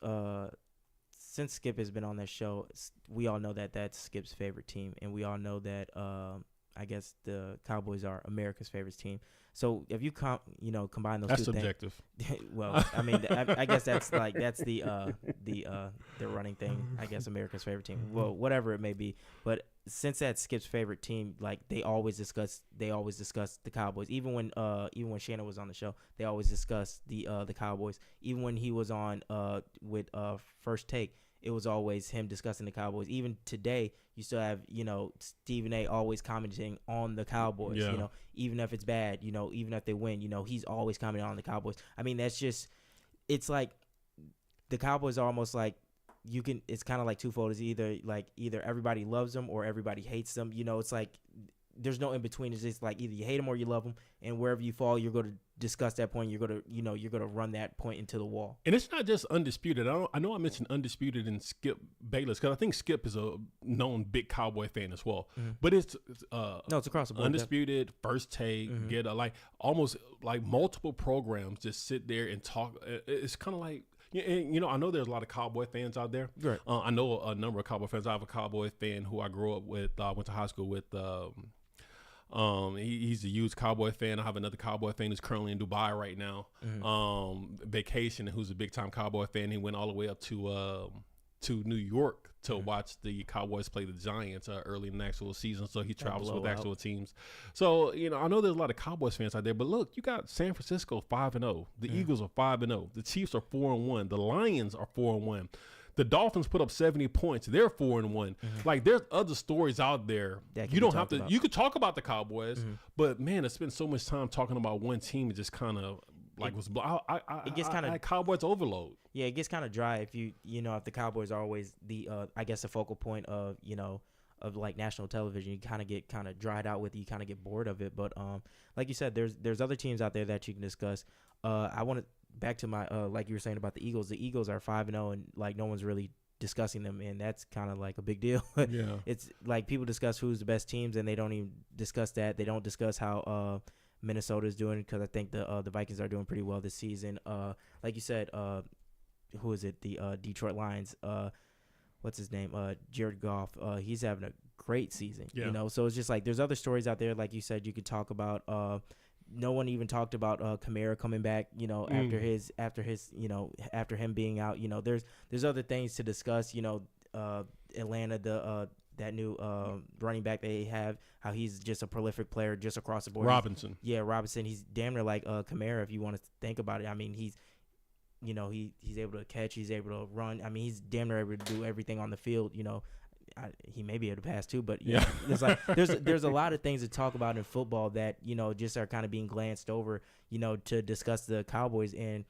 Skip has been on that show, we all know that that's Skip's favorite team, and we all know that I guess the Cowboys are America's favorite team. So if you combine those that's two subjective. things, well, I guess that's the running thing. I guess America's favorite team. Well, whatever it may be, but since that's Skip's favorite team, they always discuss the Cowboys. Even when Shannon was on the show, they always discuss the Cowboys. Even when he was on with First Take, it was always him discussing the Cowboys. Even today, you still have, Stephen A. always commenting on the Cowboys, Yeah. even if it's bad, even if they win, he's always commenting on the Cowboys. I mean, that's just, it's like the Cowboys are almost like, it's kind of like twofold. It's either everybody loves them or everybody hates them. It's like there's no in between. It's just like either you hate them or you love them, and wherever you fall, you're going to discuss that point. You're going to run that point into the wall. And it's not just Undisputed. I know I mentioned Undisputed and Skip Bayless because I think Skip is a known big Cowboy fan as well. Mm-hmm. But it's it's across the board. Undisputed, First Take, Mm-hmm. get almost like multiple programs just sit there and talk. It's kind of like. I know there's a lot of Cowboy fans out there. Right. I know a number of Cowboy fans. I have a Cowboy fan who I grew up with, went to high school with. He's a huge Cowboy fan. I have another Cowboy fan who's currently in Dubai right now, vacation, who's a big time Cowboy fan. He went all the way up to New York to watch the Cowboys play the Giants early in the actual season. So he travels with actual teams. So, I know there's a lot of Cowboys fans out there, but look, you got San Francisco 5-0. The Eagles are 5-0. The Chiefs are 4-1. The Lions are 4-1. The Dolphins put up 70 points. They're 4-1. Like, there's other stories out there. That You don't have to. You could talk about the Cowboys, but man, it's been so much time talking about one team. It just kind of it gets kind of Cowboys overload. Yeah, it gets kind of dry if if the Cowboys are always the the focal point of of like national television. You kind of get dried out with it. You kind of get bored of it. But like you said, there's other teams out there that you can discuss. I want to back to my like you were saying about the Eagles. The Eagles are 5-0 and like no one's really discussing them, and that's kind of like a big deal. Yeah, it's like people discuss who's the best teams, and they don't even discuss that. They don't discuss how Minnesota is doing, because I think the Vikings are doing pretty well this season. Like you said, who is it? The Detroit Lions. What's his name? Jared Goff. He's having a great season. Yeah. So it's just like there's other stories out there. Like you said, you could talk about. No one even talked about Kamara coming back. After him being out. There's other things to discuss. Atlanta, that new running back they have, how he's just a prolific player just across the board. Robinson. Robinson. He's damn near like Kamara if you want to think about it. I mean, he's able to catch, he's able to run. I mean, he's damn near able to do everything on the field. He may be able to pass too, but there's like there's a lot of things to talk about in football that just are kind of being glanced over. To discuss the Cowboys. And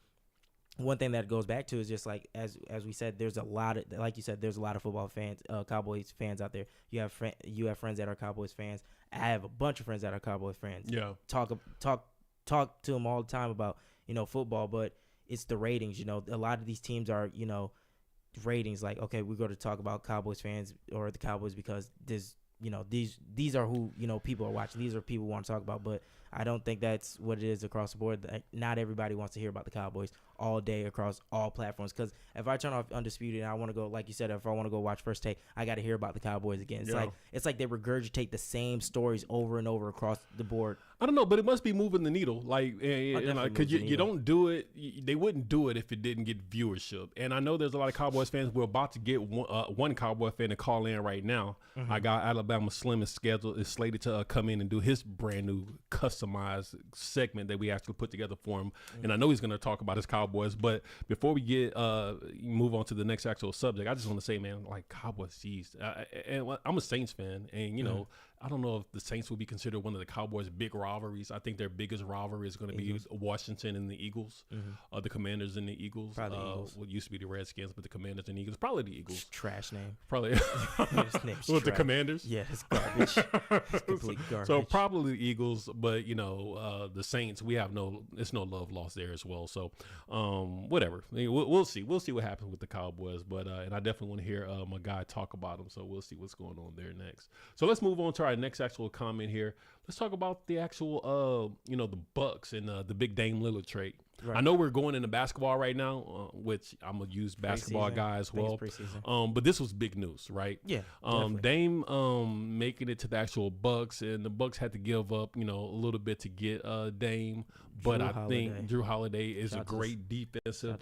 one thing that goes back to is just like as we said, there's a lot of, like you said, there's a lot of football fans, Cowboys fans out there. You have friends that are Cowboys fans. I have a bunch of friends that are Cowboys fans. Yeah, talk to them all the time about football, but it's the ratings. A lot of these teams are ratings. Like, okay, we're going to talk about Cowboys fans or the Cowboys because there's these are who people are watching. These are people who want to talk about, but I don't think that's what it is across the board. Not everybody wants to hear about the Cowboys all day across all platforms. Because if I turn off Undisputed and I want to go, like you said, if I want to go watch First Take, I got to hear about the Cowboys again. It's like they regurgitate the same stories over and over across the board. I don't know, but it must be moving the needle. Like, because you don't do it. They wouldn't do it if it didn't get viewership. And I know there's a lot of Cowboys fans. We're about to get one Cowboy fan to call in right now. I got Alabama Slim is slated to come in and do his brand new customized segment that we actually put together for him. And I know he's going to talk about his Cowboys. But before we move on to the next actual subject, I just want to say, man, like Cowboys, geez. And I'm a Saints fan, and I don't know if the Saints will be considered one of the Cowboys' big rivalries. I think their biggest rivalry is going to be Washington and the Eagles, the Commanders and the Eagles. Probably the Eagles. What used to be the Redskins, but the Commanders and Eagles. Probably the Eagles. Trash name. Probably. With With the Commanders? Yeah, it's garbage. It's complete garbage. So probably the Eagles, but the Saints, it's no love lost there as well. So whatever. I mean, we'll see. We'll see what happens with the Cowboys. But and I definitely want to hear my guy talk about them. So we'll see what's going on there next. So let's move on to our next actual comment here. Let's talk about the actual the Bucks and the big Dame Lillard trade. Right. I know we're going into basketball right now, which I'm gonna use basketball guy as well. But this was big news, right? Yeah. Dame making it to the actual Bucks, and the Bucks had to give up, a little bit to get Dame. But I think Drew Holiday is a great defensive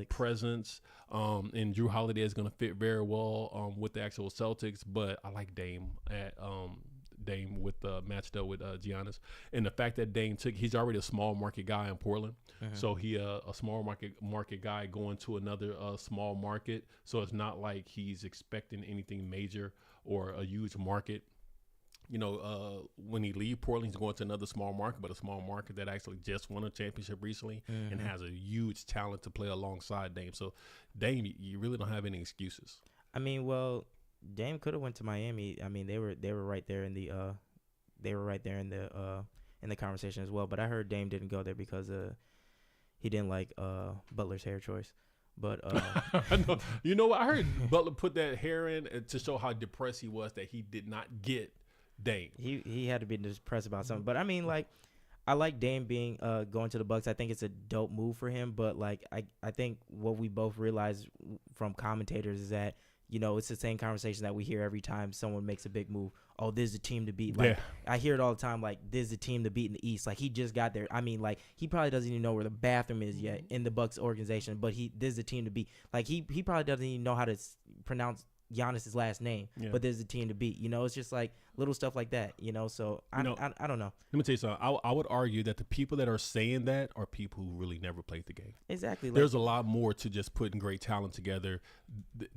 presence, and Drew Holiday is gonna fit very well with the actual Celtics. But I like Dame Dame with matched up with Giannis, and the fact that Dame he's already a small market guy in Portland, so he a small market guy going to another small market, so it's not like he's expecting anything major or a huge market. When he leave Portland, he's going to another small market, but a small market that actually just won a championship recently and has a huge talent to play alongside Dame. So Dame, you really don't have any excuses. I mean, well, Dame could have went to Miami. I mean, they were right there in the in the conversation as well. But I heard Dame didn't go there because he didn't like Butler's hair choice. But you know what? I heard Butler put that hair in to show how depressed he was that he did not get Dame. He had to be depressed about something. But I mean, like, I like Dame being going to the Bucks. I think it's a dope move for him. But like, I think what we both realize from commentators is that, it's the same conversation that we hear every time someone makes a big move. Oh, this is the team to beat. Like, I hear it all the time. Like, this is the team to beat in the East. Like, he just got there. I mean, like, he probably doesn't even know where the bathroom is yet in the Bucks organization. But this is the team to beat. Like, he probably doesn't even know how to pronounce Giannis's last name, but there's a team to beat. It's just like little stuff like that. So I don't know. Let me tell you something. I would argue that the people that are saying that are people who really never played the game. Exactly. There's a lot more to just putting great talent together.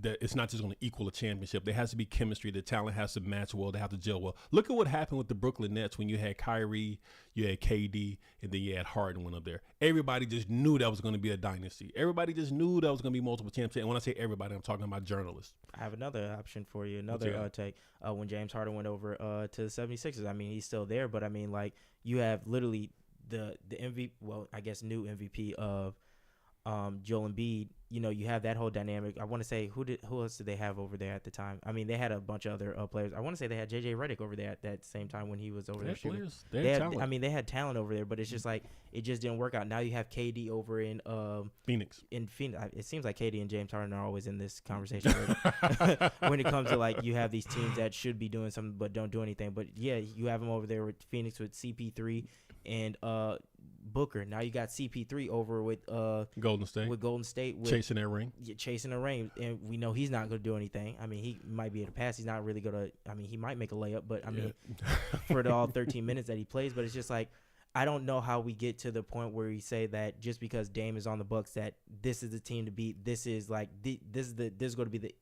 That it's not just going to equal a championship. There has to be chemistry. The talent has to match well. They have to gel well. Look at what happened with the Brooklyn Nets when you had Kyrie, you had KD, and then you had Harden went up there. Everybody just knew that was going to be a dynasty. Everybody just knew that was going to be multiple championships. And when I say everybody, I'm talking about journalists. I have another option for you. Another take. When James Harden went over to the 76ers, I mean, he's still there, but I mean, like, you have literally the MVP, well, I guess new MVP of Joel Embiid. You have that whole dynamic. I want to say who else did they have over there at the time? I mean, they had a bunch of other players. I want to say they had JJ Redick over there at that same time when he was over there. They had talent. I mean, they had talent over there, but it's just like it just didn't work out. Now you have KD over in Phoenix. In Phoenix, it seems like KD and James Harden are always in this conversation when it comes to, like, you have these teams that should be doing something but don't do anything. But yeah, you have them over there with Phoenix with CP3 and Booker. Now you got CP3 over with Golden State. With Golden State chasing that ring. Yeah, chasing a ring, and we know he's not going to do anything. I mean, he might be able to pass. He's not really going to. I mean, he might make a layup, but I mean, for all 13 minutes that he plays. But it's just like, I don't know how we get to the point where we say that just because Dame is on the Bucks that this is the team to beat. This is like this is going to be the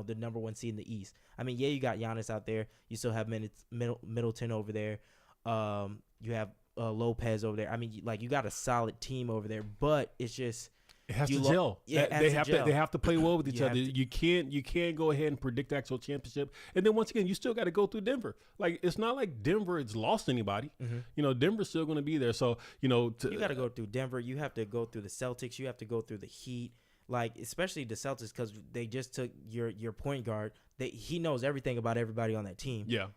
the number one seed in the East. I mean, yeah, you got Giannis out there. You still have Middleton over there. You have Lopez over there. I mean, like, you got a solid team over there, but it's just it has to gel. They have to play well with each other. You can't go ahead and predict the actual championship. And then once again, you still got to go through Denver. Like, it's not like Denver has lost anybody. Denver's still going to be there. So you got to go through Denver. You have to go through the Celtics. You have to go through the Heat. Like, especially the Celtics, because they just took your point guard. He knows everything about everybody on that team. Yeah.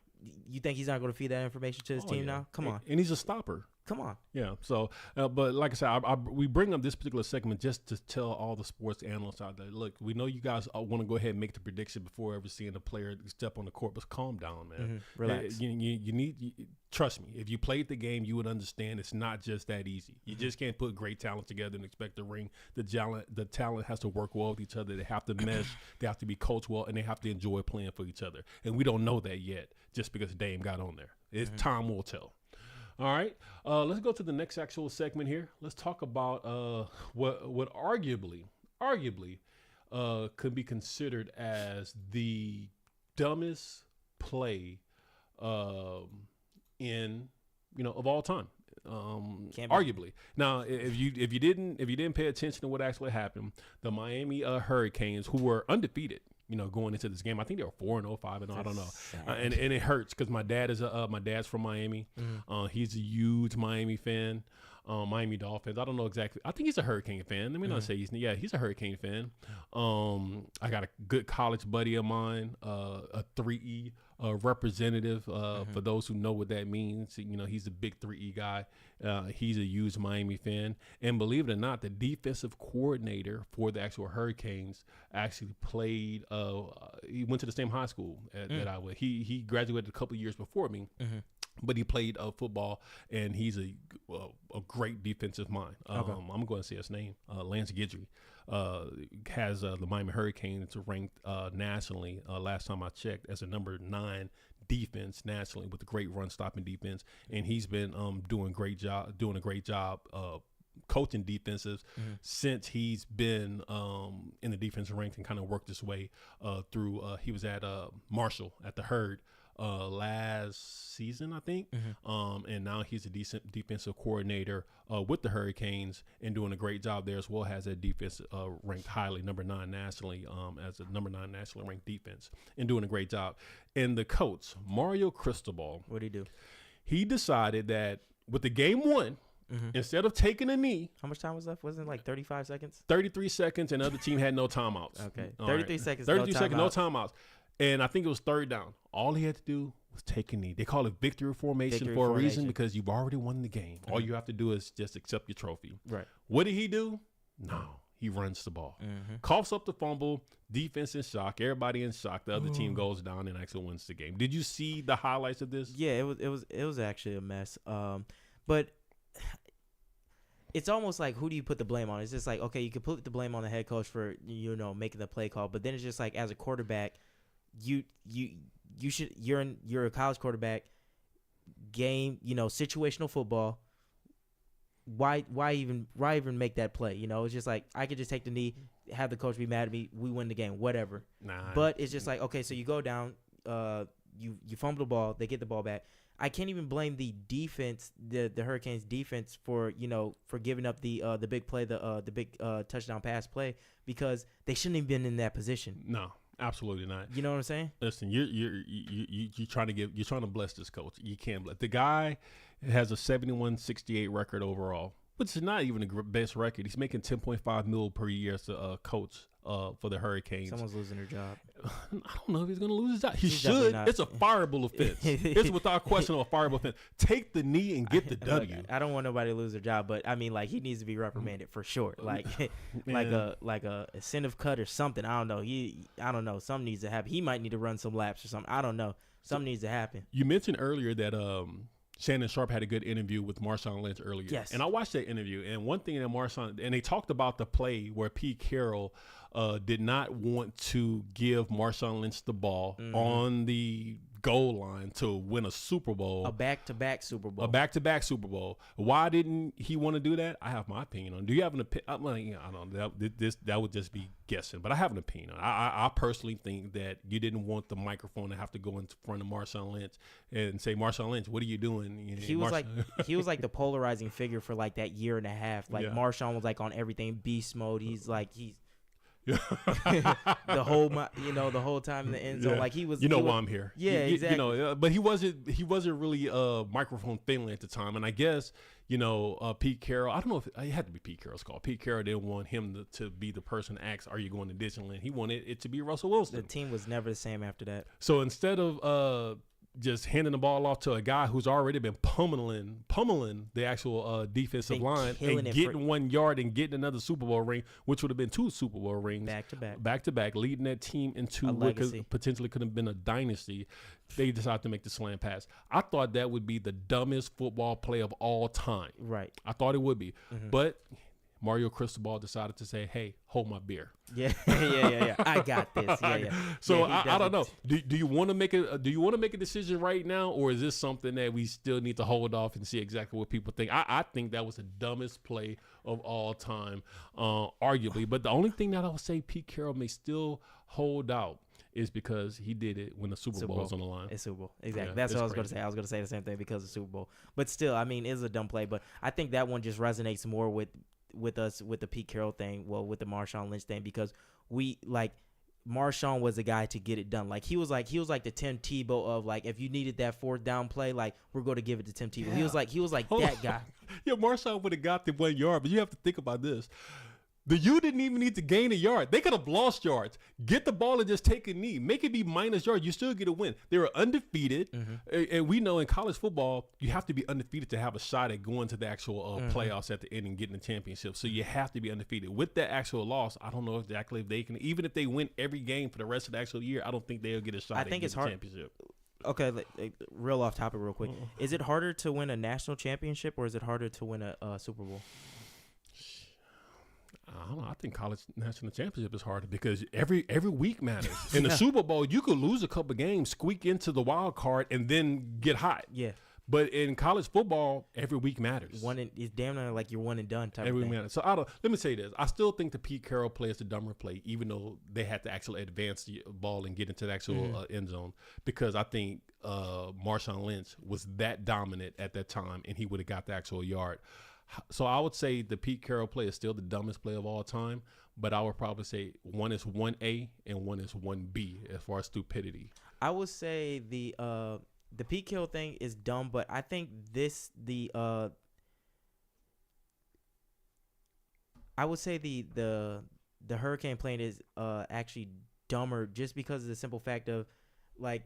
You think he's not going to feed that information to his team now? Come on. And he's a stopper. Come on. Yeah. So, but like I said, we bring up this particular segment just to tell all the sports analysts out there, look, we know you guys want to go ahead and make the prediction before ever seeing a player step on the court, but calm down, man. Relax. You trust me. If you played the game, you would understand it's not just that easy. You just can't put great talent together and expect to ring. The talent has to work well with each other. They have to mesh. They have to be coached well, and they have to enjoy playing for each other. And we don't know that yet, just because Dame got on there. Time will tell. All right, let's go to the next actual segment here. Let's talk about what arguably could be considered as the dumbest play in of all time. Arguably. Now, if you didn't pay attention to what actually happened, the Miami Hurricanes, who were undefeated, going into this game, I think they were 4-0, 5-0. I don't know, and it hurts because my dad's from Miami. He's a huge Miami fan. Miami Dolphins. I don't know exactly. I think he's a Hurricane fan. Let me not say he's a Hurricane fan. I got a good college buddy of mine, a 3E representative. For those who know what that means, he's a big 3E guy. He's a huge Miami fan, and believe it or not, the defensive coordinator for the actual Hurricanes actually played. He went to the same high school that I went. He graduated a couple of years before me. But he played football, and he's a great defensive mind. I'm going to say his name, Lance Guidry. Has the Miami Hurricanes ranked nationally, last time I checked, as a number 9 defense nationally with a great run stopping defense, and he's been doing a great job coaching defenses since he's been in the defensive ranks and kind of worked his way through. He was at Marshall at the Herd last season, I think, and now he's a decent defensive coordinator with the Hurricanes and doing a great job there as well. Has that defense ranked highly, number 9 nationally, as a number 9 nationally ranked defense, and doing a great job. And the coach, Mario Cristobal, what did he do? He decided that with the game one, instead of taking a knee, how much time was left? Wasn't it like 35 seconds? 33 seconds, and the other team had no timeouts. Okay, All 33 right. seconds. 33 seconds, no timeouts. And I think it was third down. All he had to do was take a knee. They call it victory formation for a reason, because you've already won the game. All you have to do is just accept your trophy. Right. What did he do? No. He runs the ball. Coughs up the fumble. Defense in shock. Everybody in shock. The other team goes down and actually wins the game. Did you see the highlights of this? Yeah, it was actually a mess. But it's almost like, who do you put the blame on? It's just like, okay, you can put the blame on the head coach for, making the play call, but then it's just like, as a quarterback, you're a college quarterback, game, situational football. Why even make that play? It's just like, I could just take the knee, have the coach be mad at me, we win the game, whatever. But it's just like, okay, so you go down, you fumble the ball, they get the ball back. I can't even blame the defense, the Hurricanes defense, for giving up the big play, the big touchdown pass play, because they shouldn't have been in that position. No, absolutely not. You know what I'm saying? Listen, you're trying to bless this coach. You can't bless the guy. Has a 71-68 record overall, which is not even the best record. He's making $10.5 million per year as a coach for the Hurricanes. Someone's losing their job. I don't know if he's going to lose his job. He He's should. It's a fireable offense. It's without question a fireable offense. Take the knee and get the W. Look, I don't want nobody to lose their job, but I mean, like, he needs to be reprimanded for sure. Like, like a incentive cut or something. I don't know. I don't know. Something needs to happen. He might need to run some laps or something. I don't know. Something needs to happen. You mentioned earlier that Shannon Sharp had a good interview with Marshawn Lynch earlier. Yes. And I watched that interview, and one thing that and they talked about the play where Pete Carroll did not want to give Marshawn Lynch the ball on the goal line to win a Super Bowl. A back-to-back Super Bowl. A back-to-back Super Bowl. Why didn't he want to do that? I have my opinion on it. Do you have an opinion? I don't know. That would just be guessing, but I have an opinion on it. I personally think that you didn't want the microphone to have to go in front of Marshawn Lynch and say, Marshawn Lynch, what are you doing? He was like the polarizing figure for like that year and a half. Like, Marshawn was like on everything beast mode. He's the whole time in the end zone, like he was. Why I'm here. Yeah, exactly. But he wasn't really microphone friendly at the time, and I guess Pete Carroll. I don't know if it had to be Pete Carroll's call. Pete Carroll didn't want him to be the person to ask, "Are you going to Disneyland?" He wanted it to be Russell Wilson. The team was never the same after that. So instead of just handing the ball off to a guy who's already been pummeling the actual defensive line and getting 1 yard and getting another Super Bowl ring, which would have been 2 Super Bowl rings back to back, leading that team into what potentially could have been a dynasty. They decided to make the slant pass. I thought that would be the dumbest football play of all time. Right. I thought it would be, but Mario Cristobal decided to say, "Hey, hold my beer." Yeah. I got this. Yeah. So I don't know. Do you want to make a decision right now, or is this something that we still need to hold off and see exactly what people think? I think that was the dumbest play of all time, arguably. But the only thing that I would say Pete Carroll may still hold out is because he did it when the Super Bowl was on the line. It's Super Bowl. Exactly. That's what I was going to say. I was going to say the same thing because of Super Bowl. But still, I mean, it's a dumb play. But I think that one just resonates more with us with the Pete Carroll thing, with the Marshawn Lynch thing, because Marshawn was the guy to get it done. Like he was like the Tim Tebow of, like, if you needed that 4th down play, like, we're going to give it to Tim Tebow. Yeah. He was like that guy. Yeah, Marshawn would have got the 1 yard, but you have to think about this. The U didn't even need to gain a yard. They could have lost yards. Get the ball and just take a knee. Make it be minus yards. You still get a win. They were undefeated. And we know in college football, you have to be undefeated to have a shot at going to the actual playoffs at the end and getting the championship. So you have to be undefeated. With that actual loss, I don't know exactly if they can, even if they win every game for the rest of the actual year, I don't think they'll get a shot at getting the championship. Okay, real off topic real quick. Is it harder to win a national championship or is it harder to win a Super Bowl? I don't know. I think college national championship is harder because every week matters. In the Super Bowl, you could lose a couple games, squeak into the wild card, and then get hot. Yeah. But in college football, every week matters. It's damn near like you're one and done type every of thing. matters. So let me say this: I still think the Pete Carroll play is the dumber play, even though they had to actually advance the ball and get into the actual end zone. Because I think Marshawn Lynch was that dominant at that time, and he would have got the actual yard. So I would say the Pete Carroll play is still the dumbest play of all time, but I would probably say one is 1A and one is 1B as far as stupidity. I would say the Pete Carroll thing is dumb, but I think I would say the hurricane plane is actually dumber just because of the simple fact of like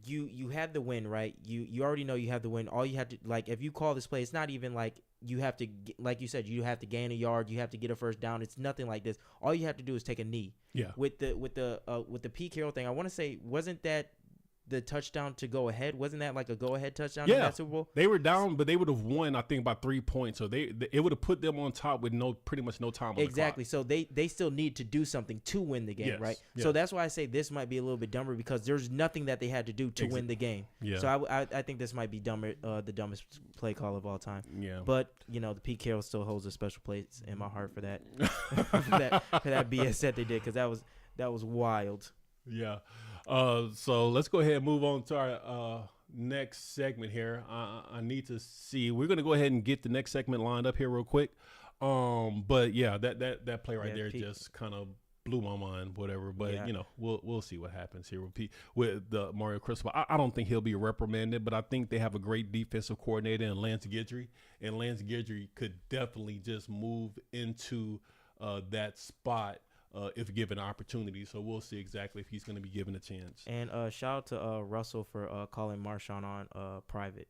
you had the win, right? You already know you have the win. All you have to, like, if you call this play, it's not even like you have to, like you said, you have to gain a yard, you have to get a first down. It's nothing like this. All you have to do is take a knee. Yeah. With the Pete Carroll thing, I want to say, wasn't that the touchdown to go ahead? Wasn't that like a go ahead touchdown in that Super Bowl? They were down, but they would have won, I think, by 3 points. So it would have put them on top with pretty much no time on exactly. the clock. So they still need to do something to win the game, Yes, right? yes. So that's why I say this might be a little bit dumber because there's nothing that they had to do to win the game. Yeah. So I think this might be dumber, the dumbest play call of all time. Yeah. But the Pete Carroll still holds a special place in my heart for that for that BS that they did because that was wild. Yeah. So let's go ahead and move on to our next segment here. I need to see. We're going to go ahead and get the next segment lined up here real quick. But yeah, that play right there just kind of blew my mind, whatever. But we'll see what happens here with the Mario Cristobal. I don't think he'll be reprimanded, but I think they have a great defensive coordinator in Lance Guidry, and Lance Guidry could definitely just move into that spot. If given an opportunity. So we'll see exactly if he's going to be given a chance. And shout out to Russell for calling Marshawn on private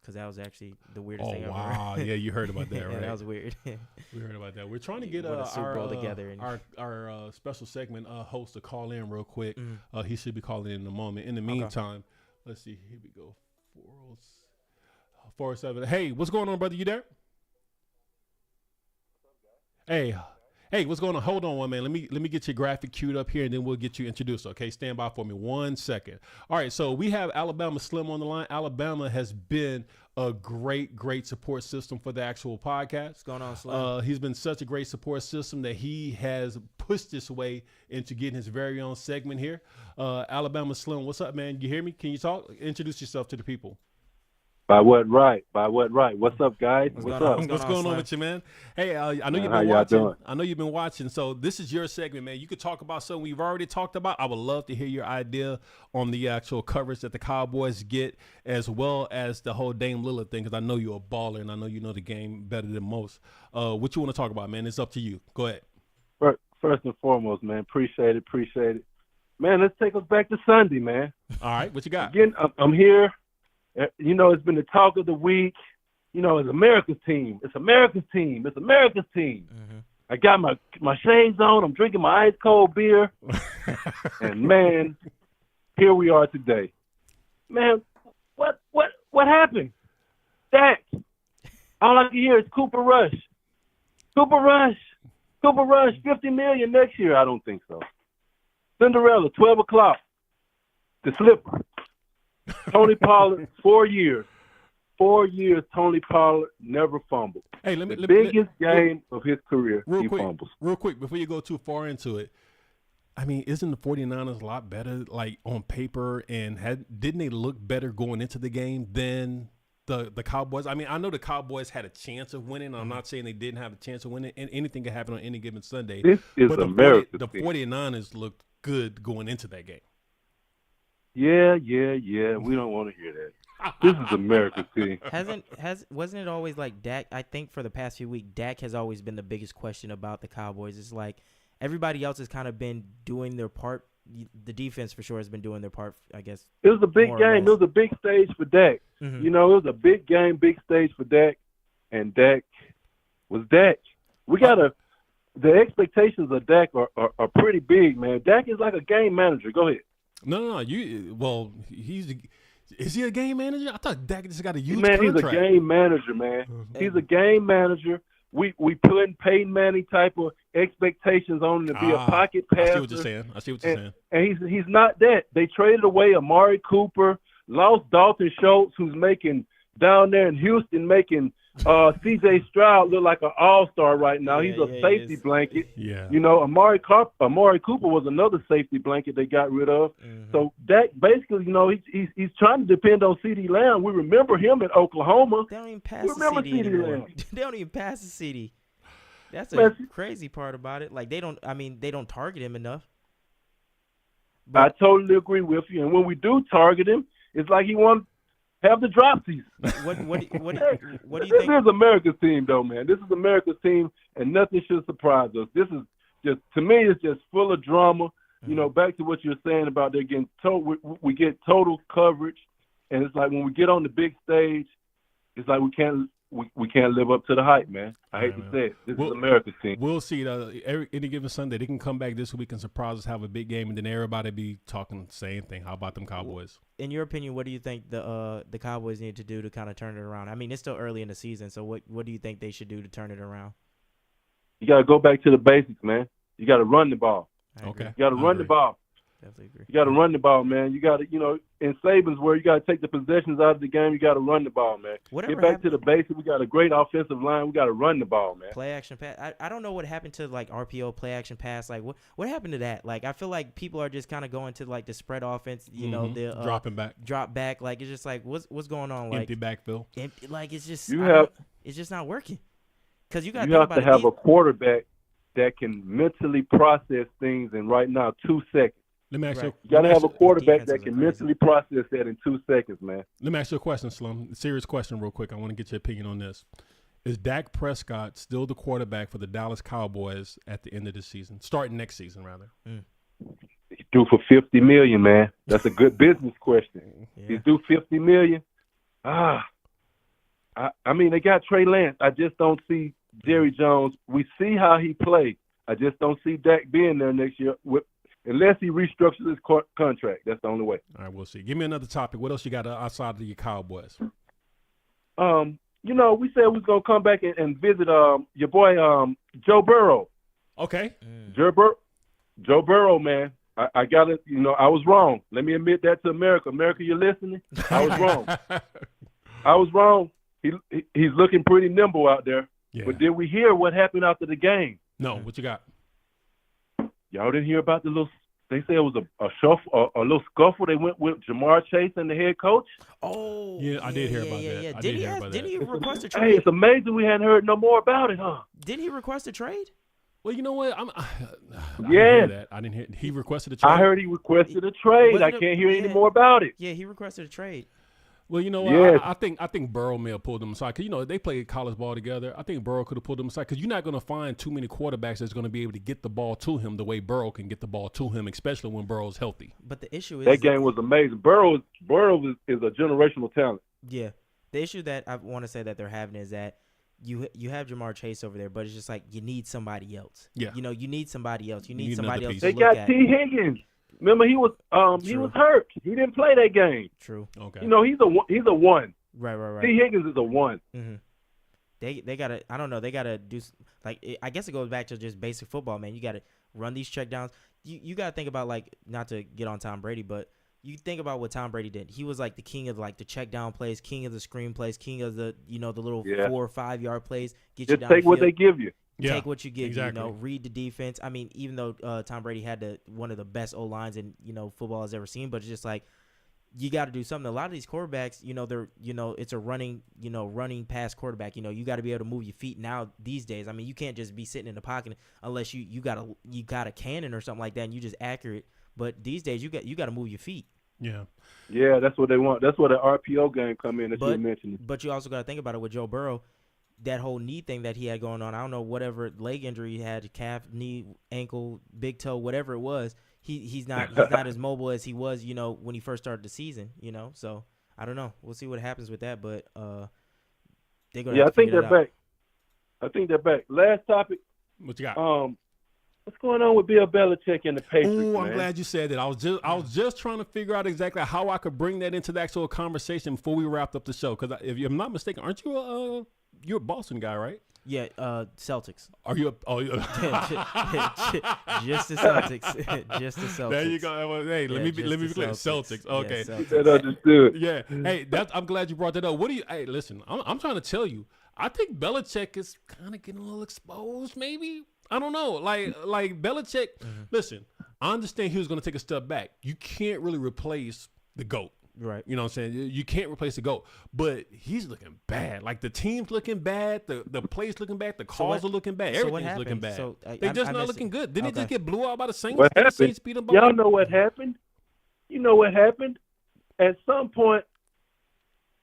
because that was actually the weirdest thing ever. Oh, wow. Yeah, you heard about that, right? Yeah, that was weird. We heard about that. We're trying to get a Super Bowl together. Our special segment host to call in real quick. He should be calling in a moment. In the meantime, let's see. Here we go. 407. Hey, what's going on, brother? You there? Hey, what's going on? Hold on one minute. Let me get your graphic queued up here, and then we'll get you introduced. Okay, stand by for me 1 second. All right, so we have Alabama Slim on the line. Alabama has been a great support system for the actual podcast. What's going on, Slim? He's been such a great support system that he has pushed his way into getting his very own segment here. Alabama Slim, what's up, man? You hear me? Can you talk? Introduce yourself to the people. By what right? What's up, guys? What's up? What's going on with you, man? Hey, I know you've how been y'all watching. doing? I know you've been watching. So this is your segment, man. You could talk about something we've already talked about. I would love to hear your idea on the actual coverage that the Cowboys get, as well as the whole Dame Lillard thing, because I know you're a baller and I know you know the game better than most. What you want to talk about, man? It's up to you. Go ahead. First and foremost, man, appreciate it. Man, let's take us back to Sunday, man. All right, what you got? Again, I'm here. It's been the talk of the week. It's America's team. It's America's team. Mm-hmm. I got my shades on. I'm drinking my ice cold beer. And, man, here we are today. Man, what happened? Dak. All I can hear is Cooper Rush. $50 million next year. I don't think so. Cinderella, 12 o'clock. The slipper. Tony Pollard, 4 years. 4 years, Tony Pollard never fumbled. Hey, the biggest game of his career, he fumbles. Real quick, before you go too far into it, I mean, isn't the 49ers a lot better, like, on paper, and didn't they look better going into the game than the Cowboys? I mean, I know the Cowboys had a chance of winning. I'm not saying they didn't have a chance of winning, and anything can happen on any given Sunday. This is America. The 49ers looked good going into that game. Yeah. We don't want to hear that. This is America's team. Wasn't it always like Dak? I think for the past few weeks, Dak has always been the biggest question about the Cowboys. It's like everybody else has kind of been doing their part. The defense for sure has been doing their part, I guess. It was a big game. It was a big stage for Dak. Mm-hmm. It was a big game, big stage for Dak, and Dak was Dak. The expectations of Dak are pretty big, man. Dak is like a game manager. Go ahead. No. Is he a game manager? I thought Dak just got a huge contract. He's a game manager, man. Mm-hmm. He's a game manager. We putting Peyton Manning type of expectations on him to be a pocket passer. I see what you're saying. And he's not that. They traded away Amari Cooper, lost Dalton Schultz, who's making down there in Houston, making C.J. Stroud look like an all-star right now. He's a safety blanket. Yeah. You know, Amari Cooper was another safety blanket they got rid of. Mm-hmm. So that basically, you know, he's trying to depend on CeeDee Lamb. We remember him in Oklahoma. They don't even pass the CeeDee anymore. They don't even pass the CeeDee. That's a crazy part about it. Like, they don't target him enough. But I totally agree with you. And when we do target him, it's like he wants to have the dropsies. What do you think? This is America's team, though, man. This is America's team, and nothing should surprise us. This is just, to me, it's just full of drama. Mm-hmm. You know, back to what you're saying about they're getting we get total coverage, and it's like when we get on the big stage, it's like we can't live up to the hype, man. I hate to say it. This is America's team. We'll see. Any given Sunday, they can come back this week and surprise us, have a big game, and then everybody be talking the same thing. How about them Cowboys? In your opinion, what do you think the Cowboys need to do to kind of turn it around? I mean, it's still early in the season, so what do you think they should do to turn it around? You got to go back to the basics, man. You got to run the ball. Okay. You got to run the ball. Definitely agree. You got to run the ball, man. You got to, you know, in Saban's where you got to take the possessions out of the game, you got to run the ball, man. Get back to the basics. We got a great offensive line. We got to run the ball, man. Play action pass. I don't know what happened to, like, RPO, play action pass. Like, what happened to that? Like, I feel like people are just kind of going to, like, the spread offense, you know, the drop back. Like, it's just like, what's going on? Like, empty backfield. Like, it's just it's just not working. Because you got to have a quarterback that can mentally process things in right now 2 seconds. Let me ask you. You got to have a quarterback that can mentally process that in 2 seconds, man. Let me ask you a question, Slim. Serious question real quick. I want to get your opinion on this. Is Dak Prescott still the quarterback for the Dallas Cowboys at the end of the season? Starting next season, rather. He's due for $50 million, man. That's a good business question. Yeah. He's due $50 million. I mean, they got Trey Lance. I just don't see Jerry Jones. We see how he played. I just don't see Dak being there next year unless he restructures his contract. That's the only way. All right, we'll see. Give me another topic. What else you got outside of your Cowboys? You know, we said we was going to come back and visit your boy Joe Burrow. Okay. Joe Burrow, man. I got it. You know, I was wrong. Let me admit that to America. America, you're listening? I was wrong. He's looking pretty nimble out there. Yeah. But did we hear what happened after the game? No. What you got? Y'all didn't hear about the little – they say it was a little scuffle. They went with Jamar Chase and the head coach. Oh. Yeah, I did hear about that. Yeah. Didn't he request a trade? Hey, it's amazing we hadn't heard no more about it, huh? Didn't he request a trade? Well, you know what? I didn't hear. He requested a trade. I heard he requested a trade. I can't hear any more about it. Yeah, he requested a trade. Well, you know what? Yes. I think Burrow may have pulled them aside because, you know, they played college ball together. I think Burrow could have pulled them aside because you're not going to find too many quarterbacks that's going to be able to get the ball to him the way Burrow can get the ball to him, especially when Burrow's healthy. But the issue is that game was amazing. Burrow is a generational talent. Yeah. The issue that I want to say that they're having is that you have Jamar Chase over there, but it's just like you need somebody else. Yeah. You know, you need somebody else. You need somebody else to They look got at. T. Higgins. Remember, he was hurt. He didn't play that game. True. Okay. You know, he's a one. Right. T. Higgins is a one. Mm-hmm. They gotta. I don't know. They gotta do I guess it goes back to just basic football, man. You gotta run these checkdowns. You gotta think about, like, not to get on Tom Brady, but you think about what Tom Brady did. He was like the king of, like, the check down plays, king of the screen plays, king of the, you know, the little 4 or 5 yard plays. Get you down take what they give you. Yeah, take what you give. Exactly. You know, read the defense. I mean, even though Tom Brady had one of the best O lines in, you know, football has ever seen, but it's just like you got to do something. A lot of these quarterbacks, you know, they're, you know, it's a running pass quarterback. You know, you got to be able to move your feet now these days. I mean, you can't just be sitting in the pocket unless you got a cannon or something like that and you just accurate. But these days you got to move your feet. Yeah, that's what they want. That's where the RPO game come in that you mentioned. But you also got to think about it with Joe Burrow. That whole knee thing that he had going on, I don't know, whatever leg injury he had, calf, knee, ankle, big toe, whatever it was, he's not as mobile as he was, you know, when he first started the season, you know. So I don't know. We'll see what happens with that, but they're gonna. I think they're back. I think they're back. Last topic. What you got? What's going on with Bill Belichick and the Patriots? Oh, I'm glad you said that. I was just trying to figure out exactly how I could bring that into the actual conversation before we wrapped up the show. Because if I'm not mistaken, aren't you you're a Boston guy, right? Yeah, Celtics. Are you? Just the Celtics. Just the Celtics. There you go. Hey, let me be clear. Celtics. Okay. Yeah, Celtics. That understood. Yeah. Hey, I'm glad you brought that up. What do you? Hey, listen. I'm trying to tell you. I think Belichick is kind of getting a little exposed. Maybe I don't know. Like Belichick. Listen, I understand he was going to take a step back. You can't really replace the GOAT. Right. You know what I'm saying? You can't replace the GOAT. But he's looking bad. Like the team's looking bad. The play's looking bad. The calls are looking bad. Everything's looking bad. So, they just not looking good. Didn't he just get blew out by the Saints? What The happened? Saints beat them by Y'all know what happened? You know what happened? At some point,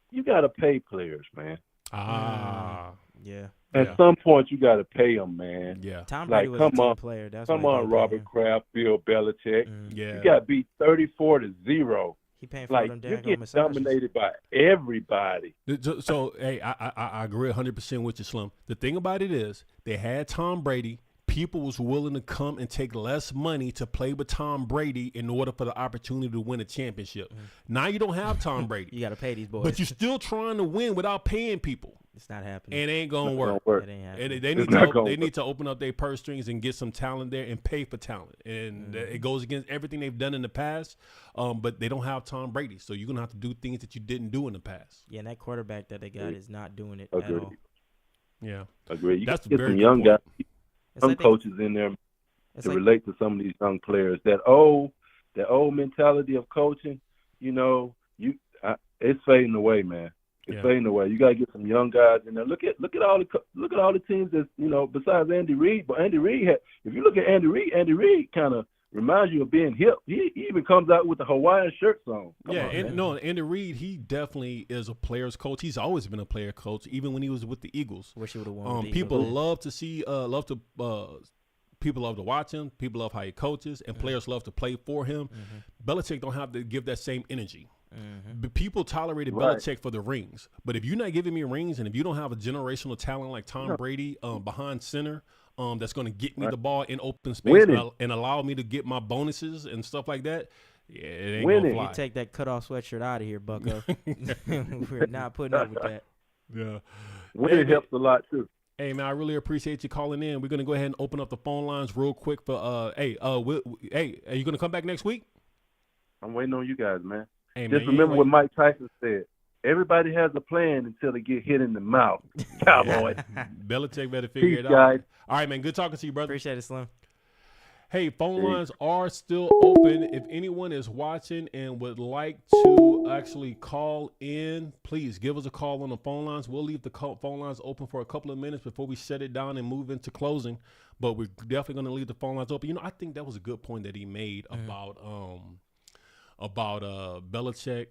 you got to pay players, man. Yeah. At some point, you got to pay them, man. Yeah. Tom Brady was a team player. That's Come why on, Robert Kraft, Bill Belichick. Yeah. You got beat 34-0. He paying for Like, them you damn get massages. dominated by everybody. So hey, I agree 100% with you, Slim. The thing about it is they had Tom Brady. People was willing to come and take less money to play with Tom Brady in order for the opportunity to win a championship. Now you don't have Tom Brady. You got to pay these boys. But you're still trying to win without paying people. It's not happening. And it ain't gonna work. It ain't happening. And they need to open up their purse strings and get some talent there and pay for talent. And it goes against everything they've done in the past. But they don't have Tom Brady, so you're gonna have to do things that you didn't do in the past. Yeah, and that quarterback that they got is not doing it at all. Yeah, Agree. You that's get very some good young point. guys, some coaches in there to relate to some of these young players. That old mentality of coaching, it's fading away, man. It's fading away. You got to get some young guys in there. Look at all the teams that besides Andy Reid. But Andy Reid if you look at Andy Reid kind of reminds you of being hip. He even comes out with the Hawaiian shirts on. Andy Reid, he definitely is a player's coach. He's always been a player coach, even when he was with the Eagles. Wish he would have won. People love to see, people love to watch him. People love how he coaches, and players love to play for him. Belichick don't have to give that same energy. But people tolerated Belichick for the rings. But if you're not giving me rings, and if you don't have a generational talent like Tom Brady behind center, that's going to get me the ball in open space and allow me to get my bonuses and stuff like that, it ain't going to fly. You take that cutoff sweatshirt out of here, bucko. We're not putting up with that. Yeah. Winning helps a lot, too. Hey, man, I really appreciate you calling in. We're going to go ahead and open up the phone lines real quick for are you going to come back next week? I'm waiting on you guys, man. Hey, Just man, remember what Mike Tyson said. Everybody has a plan until they get hit in the mouth. Cowboy. Belichick better figure it out. Guys. All right, man. Good talking to you, brother. Appreciate it, Slim. Hey, phone lines are still open. If anyone is watching and would like to actually call in, please give us a call on the phone lines. We'll leave the phone lines open for a couple of minutes before we shut it down and move into closing. But we're definitely going to leave the phone lines open. I think that was a good point that he made about Belichick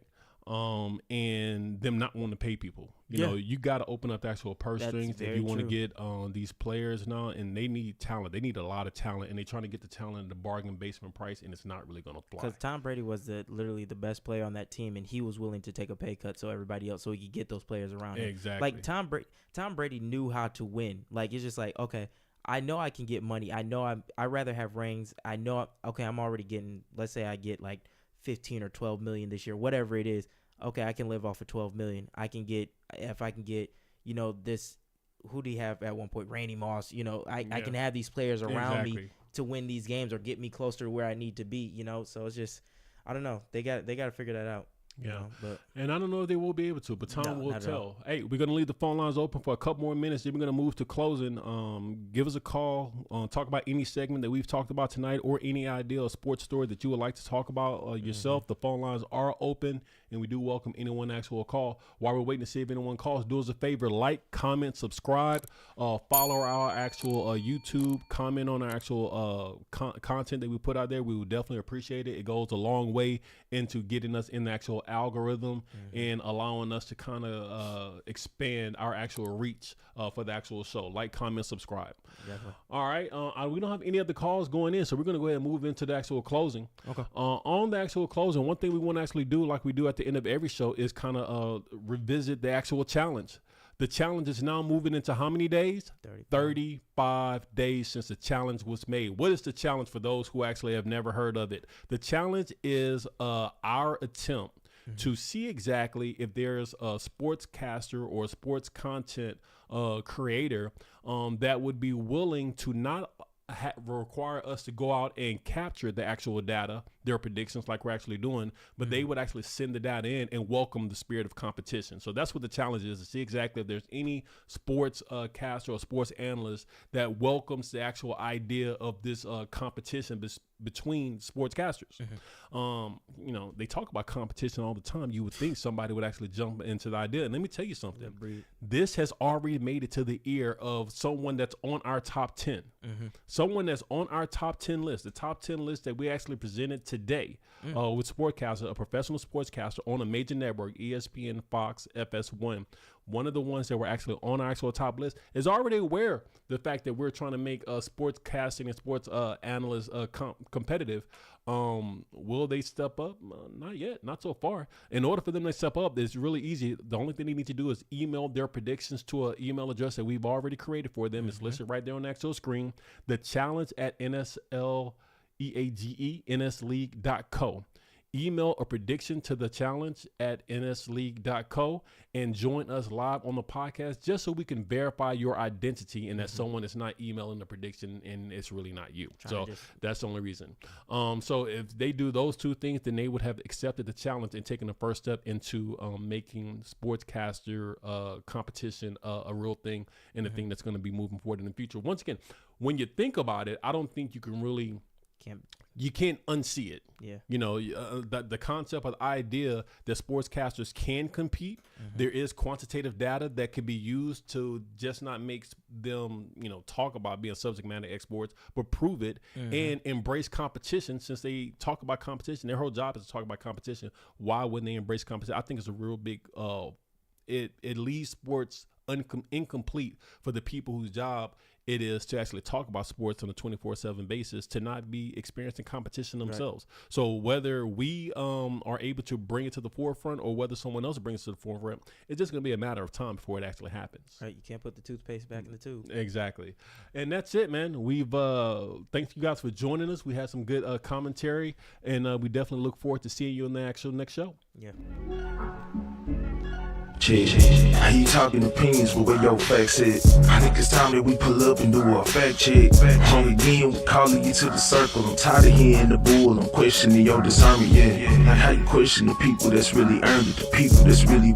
and them not wanting to pay people. You got to open up the actual purse strings if you want to get these players now, and they need talent. They need a lot of talent, and they're trying to get the talent at the bargain basement price, and it's not really going to fly. Because Tom Brady was literally the best player on that team, and he was willing to take a pay cut so he could get those players around him. Exactly. Like Tom Brady knew how to win. Like, it's just like, okay, I know I can get money. I know I'd rather have rings. I know, I'm already getting, let's say I get like 15 or 12 million this year, whatever it is. Okay, I can live off of 12 million. I can get this. Who do you have at one point? Randy Moss. I can have these players around me to win these games or get me closer to where I need to be. So it's just, I don't know. They got to figure that out. Yeah, but and I don't know if they will be able to, but time will tell. Hey, we're gonna leave the phone lines open for a couple more minutes. Then we're gonna move to closing. Give us a call. Talk about any segment that we've talked about tonight, or any idea or sports story that you would like to talk about yourself. The phone lines are open, and we do welcome anyone to actual call. While we're waiting to see if anyone calls, do us a favor: like, comment, subscribe, follow our actual YouTube, comment on our actual content that we put out there. We would definitely appreciate it. It goes a long way into getting us in the actual algorithm and allowing us to kind of expand our actual reach for the actual show. Like, comment, subscribe. Definitely. All right. We don't have any other calls going in, so we're going to go ahead and move into the actual closing. Okay. On the actual closing, one thing we want to actually do, like we do at the end of every show, is kind of revisit the actual challenge. The challenge is now moving into how many days? 35 days since the challenge was made. What is the challenge for those who actually have never heard of it? The challenge is our attempt to see exactly if there's a sportscaster or a sports content creator that would be willing to not require us to go out and capture the actual data, their predictions like we're actually doing, but they would actually send the data in and welcome the spirit of competition. So that's what the challenge is, to see exactly if there's any sports caster or sports analyst that welcomes the actual idea of this competition between sportscasters. You know, they talk about competition all the time. You would think somebody would actually jump into the idea. And let me tell you something. This has already made it to the ear of someone that's on our top 10. Someone that's on our top 10 list, the top 10 list that we actually presented today with Sportcaster, a professional sportscaster on a major network, ESPN, Fox, FS1. One of the ones that were actually on our actual top list is already aware the fact that we're trying to make sportscasting and sports analysts competitive. Will they step up? Not yet, not so far. In order for them to step up, it's really easy. The only thing they need to do is email their predictions to an email address that we've already created for them. It's listed right there on the actual screen. The challenge at nsleague.co. Email a prediction to the challenge at nsleague.co and join us live on the podcast just so we can verify your identity and that someone is not emailing the prediction and it's really not you. So that's the only reason. So if they do those two things, then they would have accepted the challenge and taken the first step into making sportscaster competition a real thing and a thing that's going to be moving forward in the future. Once again, when you think about it, I don't think you can really... You can't unsee it. Yeah. You know, the concept of the idea that sportscasters can compete. There is quantitative data that can be used to just not make them, you know, talk about being subject matter experts, but prove it and embrace competition. Since they talk about competition, their whole job is to talk about competition. Why wouldn't they embrace competition? I think it's a real big, it leaves sports incomplete for the people whose job it is to actually talk about sports on a 24/7 basis, to not be experiencing competition themselves. Right. So whether we are able to bring it to the forefront or whether someone else brings it to the forefront, it's just going to be a matter of time before it actually happens. Right. You can't put the toothpaste back in the tube. Exactly. And that's it, man. We've thank you guys for joining us. We had some good commentary, and we definitely look forward to seeing you in the actual next show. Yeah. I hear you talking opinions, but where your facts at? I think it's time that we pull up and do a fact check. Home again, we calling you to the circle. I'm tired of hearing the bull, I'm questioning your discernment, yeah. Like how you question the people that's really earned it, the people that's really